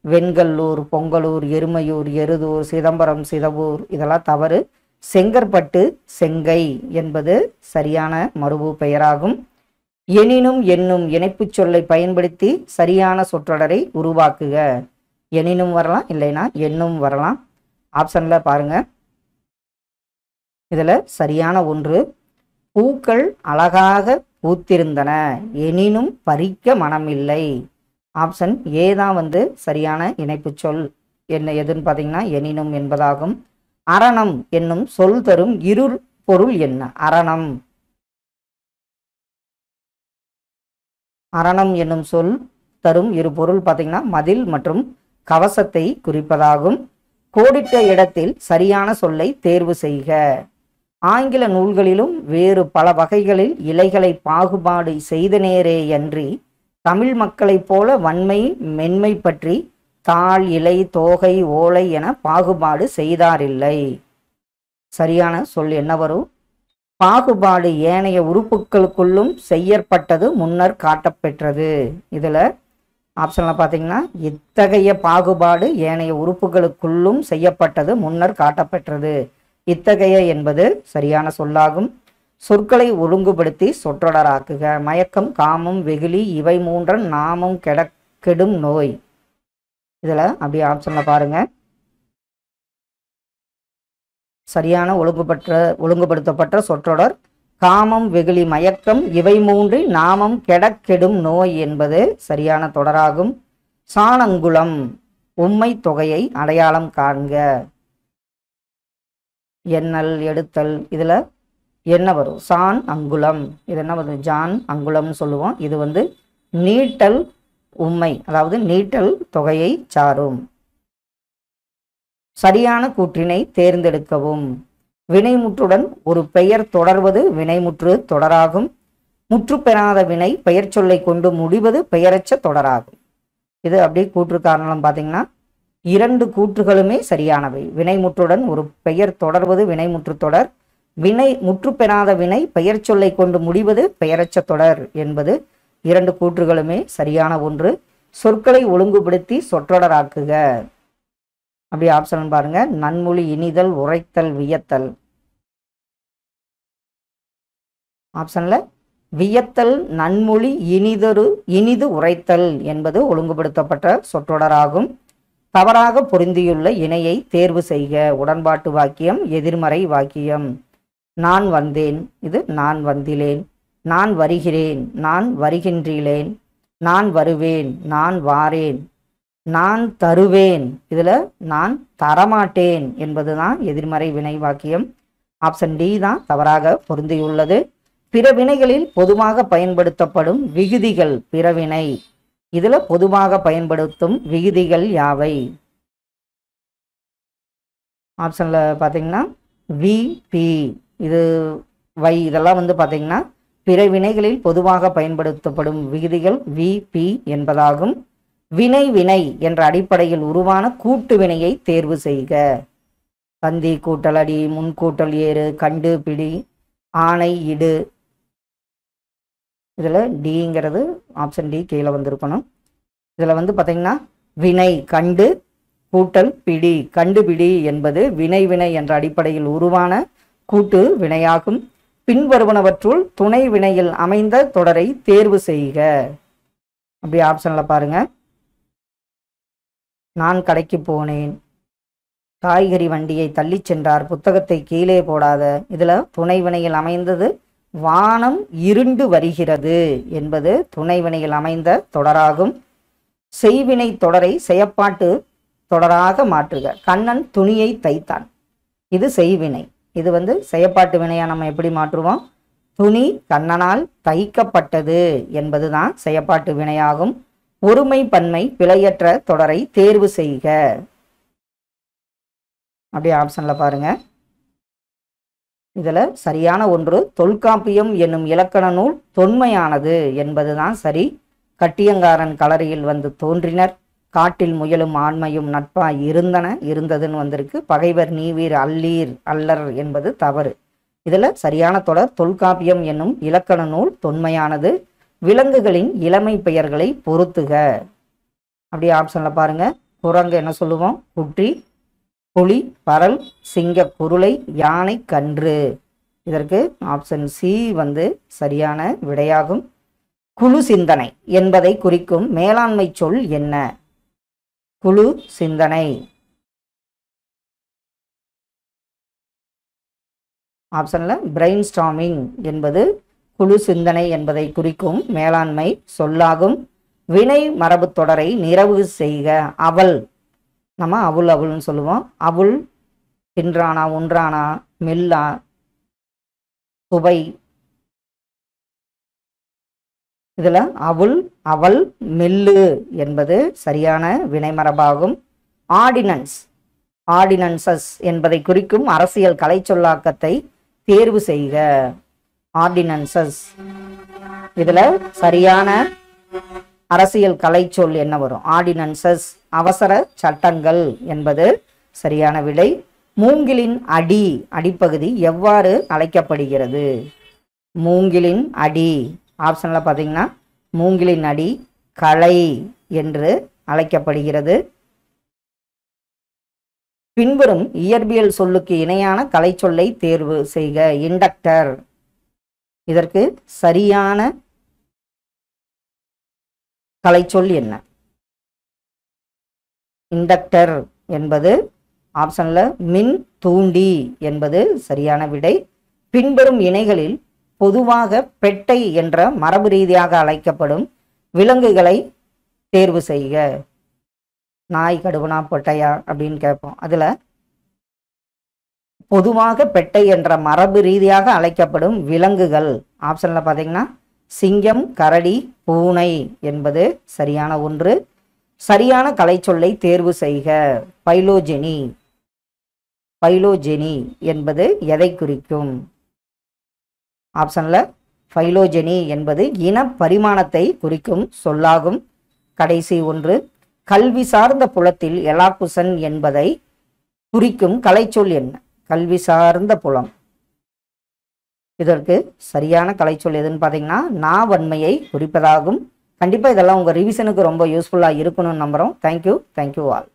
வெண்கல்லூர், பொங்கலூர், எருமையூர், எருதூர், சிதம்பரம், சிதவூர் இதெல்லாம் தவறு. செங்கற்பட்டு, செங்கை என்பது சரியான மருவு பெயராகும். எனினும் என்னும் இணைப்பு சொல்லை பயன்படுத்தி சரியான சொற்றொடரை உருவாக்குக. எனினும் வரலாம், இல்லைன்னா என்னும் வரலாம். ஆப்ஷன்ல பாருங்க, இதில் சரியான ஒன்று, பூக்கள் அழகாக பூத்திருந்தன எனினும் பறிக்க மனமில்லை. ஆப்ஷன் ஏ தான் வந்து சரியான இணைப்பு சொல். என்ன எதுன்னு பார்த்தீங்கன்னா எனினும் என்பதாகும். அரணம் என்னும் சொல் தரும் இரு பொருள் என்ன? அரணம் அரணம் என்னும் சொல் தரும் இரு பொருள் பார்த்தீங்கன்னா மதில் மற்றும் கவசத்தை குறிப்பதாகும். கோடிட்ட இடத்தில் சரியான சொல்லை தேர்வு செய்க. ஆங்கில நூல்களிலும் வேறு பல வகைகளில் இலைகளை பாகுபாடு செய்தனரேயன்றி தமிழ் மக்களைப் போல வன்மை மென்மை பற்றி தாள் இலை தோகை ஓலை என பாகுபாடு செய்தாரில்லை. சரியான சொல் என்ன வரும்? பாகுபாடு ஏனைய உறுப்புகளுக்குள்ளும் செய்யப்பட்டது முன்னர் காட்டப்பெற்றது. இதில் ஆப்ஷனில் பார்த்தீங்கன்னா இத்தகைய பாகுபாடு ஏனைய உறுப்புகளுக்குள்ளும் செய்யப்பட்டது முன்னர் காட்டப்பெற்றது. இத்தகைய என்பது சரியான சொல்லாகும். சொற்களை ஒழுங்குபடுத்தி சொற்றொடராக்குக. மயக்கம், காமம், வெகுளி இவை மூன்றன் நாமும் கெடும் நோய். இதில் அப்படியே ஆப்ஷனில் பாருங்க. சரியான ஒழுங்குபடுத்தப்பட்ட சொற்றொடர் காமம், வெகுளி, மயக்கம் இவை மூன்றில் நாமம் கெடும் நோய் என்பது சரியான தொடராகும். சாணங்குளம் உம்மை தொகையை அடையாளம் காண்க. எண்ணல், எடுத்தல் இதில் என்ன வரும்? சான் அங்குலம். இது என்ன வரும்? ஜான் அங்குலம்னு சொல்லுவோம். இது வந்து நீட்டல் உம்மை, அதாவது நீட்டல் தொகையை சாரும். சரியான கூற்றினை தேர்ந்தெடுக்கவும். வினைமுற்றுடன் ஒரு பெயர் தொடர்வது வினைமுற்று தொடராகும். முற்று பெறாத வினை பெயர் சொல்லை கொண்டு முடிவது பெயரச்ச தொடராகும். இது அப்படி கூற்று காரணம் பார்த்தீங்கன்னா இரண்டு கூற்றுகளுமே சரியானவை. வினைமுற்றுடன் ஒரு பெயர் தொடர்வது வினைமுற்று தொடர். வினை முற்று பெறாத வினை பெயர் சொல்லை கொண்டு முடிவது பெயரச்ச தொடர் என்பது இரண்டு கூற்றுகளுமே சரியான ஒன்று. சொற்களை ஒழுங்குபடுத்தி சொற்றொடராக்குக. அப்படி ஆப்ஷன் பாருங்க. நன்மொழி இனிதல், உரைத்தல், வியத்தல். ஆப்ஷன்ல வியத்தல், நன்மொழி, இனிது உரைத்தல் என்பது ஒழுங்குபடுத்தப்பட்ட சொற்றொடராகும். தவறாக பொருந்தியுள்ள இணையை தேர்வு செய்க. உடன்பாட்டு வாக்கியம், எதிர்மறை வாக்கியம். நான் வந்தேன், இது நான் வந்திலேன். நான் வருகிறேன், நான் வருகின்றேன். நான் வருவேன், நான் வாரேன். நான் தருவேன், இதில் நான் தரமாட்டேன் என்பதுதான் எதிர்மறை வினை வாக்கியம். ஆப்ஷன் டி தான் தவறாக பொருந்தியுள்ளது. பிற வினைகளில் பொதுவாக பயன்படுத்தப்படும் விகுதிகள் பிறவினை. இதில் பொதுவாக பயன்படுத்தும் விகுதிகள் யாவை? ஆப்ஷனில் பார்த்தீங்கன்னா வி, பி, இது வை, இதெல்லாம் வந்து பார்த்தீங்கன்னா பிற வினைகளில் பொதுவாக பயன்படுத்தப்படும் விகுதிகள் வி, பி என்பதாகும். வினை என்ற அடிப்படையில் உருவான கூட்டு வினையை தேர்வு செய்க. தந்தி கூட்டல் அடி, முன்கூட்டல் ஏறு, கண்டு பிடி, ஆணை இடு. இதில் டிங்கிறது ஆப்ஷன் டி கீழே வந்திருக்கணும். இதில் வந்து பார்த்தீங்கன்னா வினை கண்டு கூட்டல் பிடி, கண்டுபிடி என்பது வினை என்ற அடிப்படையில் உருவான கூட்டு வினையாகும். பின்வருவனவற்றுள் துணை வினையில் அமைந்த தொடரை தேர்வு செய்க. அப்படி ஆப்ஷனில் பாருங்க. நான் கடைக்கு போனேன், காய்கறி வண்டியை தள்ளி சென்றார், புத்தகத்தை கீழே போடாத. இதில் துணை வினையில் அமைந்தது வானம் இருண்டு வருகிறது என்பது துணை வினையில் அமைந்த தொடராகும். செய்வினை தொடரை செயப்பாட்டு தொடராக மாற்றுக. கண்ணன் துணியை தைத்தான், இது செய்வினை. இது வந்து செயப்பாட்டு வினையா நம்ம எப்படி மாற்றுவோம்? துணி கண்ணனால் தைக்கப்பட்டது என்பதுதான் செயப்பாட்டு வினையாகும். ஒருமை பன்மை பிழையற்ற தொடரை தேர்வு செய்க. அப்படியே ஆப்ஷன்ல பாருங்க. இதுல சரியான ஒன்று தொல்காப்பியம் என்னும் இலக்கண நூல் தொன்மையானது என்பதுதான் சரி. கட்டியங்காரன் களரியில் வந்து தோன்றினர், காட்டில் முயலும் ஆண்மையும் நட்பாய் இருந்ததுன்னு வந்திருக்கு. பகைவர் நீவீர் அல்லீர் அல்லர் என்பது தவறு. இதுல சரியான தொடர் தொல்காப்பியம் என்னும் இலக்கண நூல் தொன்மையானது. விலங்குகளின் இளமை பெயர்களை பொருத்துக. அப்படியே ஆப்ஷன்ல பாருங்க. குரங்கு என்ன சொல்லுவோம்? குட்டி, புலி, பரல், சிங்க குருளை, யானை கன்று. இதற்கு ஆப்ஷன் சி வந்து சரியான விடையாகும். குழு சிந்தனை என்பதை குறிக்கும் மேலாண்மை சொல் என்ன? குழு சிந்தனை. ஆப்ஷனில் பிரெயின் ஸ்டாமிங் என்பது குழு சிந்தனை என்பதை குறிக்கும் மேலாண்மை சொல்லாகும். வினை மரபு தொடரை நிறைவு செய்க. அவள், நம்ம அவுள் அவுள்னு சொல்லுவோம். அவுள் தின்றானா, உன்றானா, மெல்லா, சுவை. இதில் அவுள், அவள், மெல்லு என்பது சரியான வினைமரபாகும். ஆர்டினன்ஸ், ஆர்டினன்சஸ் என்பதை குறிக்கும் அரசியல் கலை சொல்லாக்கத்தை தேர்வு செய்க. ஆர்டினன்சஸ், இதில் சரியான அரசியல் கலை சொல் என்ன வரும்? ஆர்டினன்சஸ், அவசர சட்டங்கள் என்பது சரியான விடை. மூங்கிலின் அடி, அடிப்பகுதி எவ்வாறு அழைக்கப்படுகிறது? மூங்கிலின் அடி ஆப்ஷனில் பார்த்தீங்கன்னா மூங்கிலின் அடி களை என்று அழைக்கப்படுகிறது. பின்வரும் இயற்பியல் சொல்லுக்கு இணையான கலை சொல்லை தேர்வு செய்க. இண்டக்டர், இதற்கு சரியான கலைச்சொல் என்ன? இண்டக்டர் என்பது ஆப்ஷனில் மின் தூண்டி என்பது சரியான விடை. பின்வரும் இணைகளில் பொதுவாக பெட்டை என்ற மரபு ரீதியாக அழைக்கப்படும் விலங்குகளை தேர்வு செய்க. நாய், கடுவனா, பொட்டையா அப்படின்னு கேட்போம். அதில் பொதுவாக பெட்டை என்ற மரபு ரீதியாக அழைக்கப்படும் விலங்குகள் ஆப்ஷனில் பார்த்தீங்கன்னா சிங்கம், கரடி, பூனை என்பது சரியான ஒன்று. சரியான கலைச்சொல்லை தேர்வு செய்க. பைலோஜெனி, பைலோஜெனி என்பது எதை குறிக்கும்? ஆப்ஷனில் பைலோஜெனி என்பது இன பரிமாணத்தை குறிக்கும் சொல்லாகும். கடைசி ஒன்று, கல்வி சார்ந்த புலத்தில் எலாக்குசன் என்பதை குறிக்கும் கலைச்சொல் என்ன? கல்வி சார்ந்த புலம், இதற்கு சரியான கலைச்சொல் எதுன்னு பார்த்தீங்கன்னா நாவன்மையை குறிப்பதாகும். கண்டிப்பாக இதெல்லாம் உங்கள் ரிவிஷனுக்கு ரொம்ப யூஸ்ஃபுல்லாக இருக்கணும்னு நம்புகிறோம். Thank you all.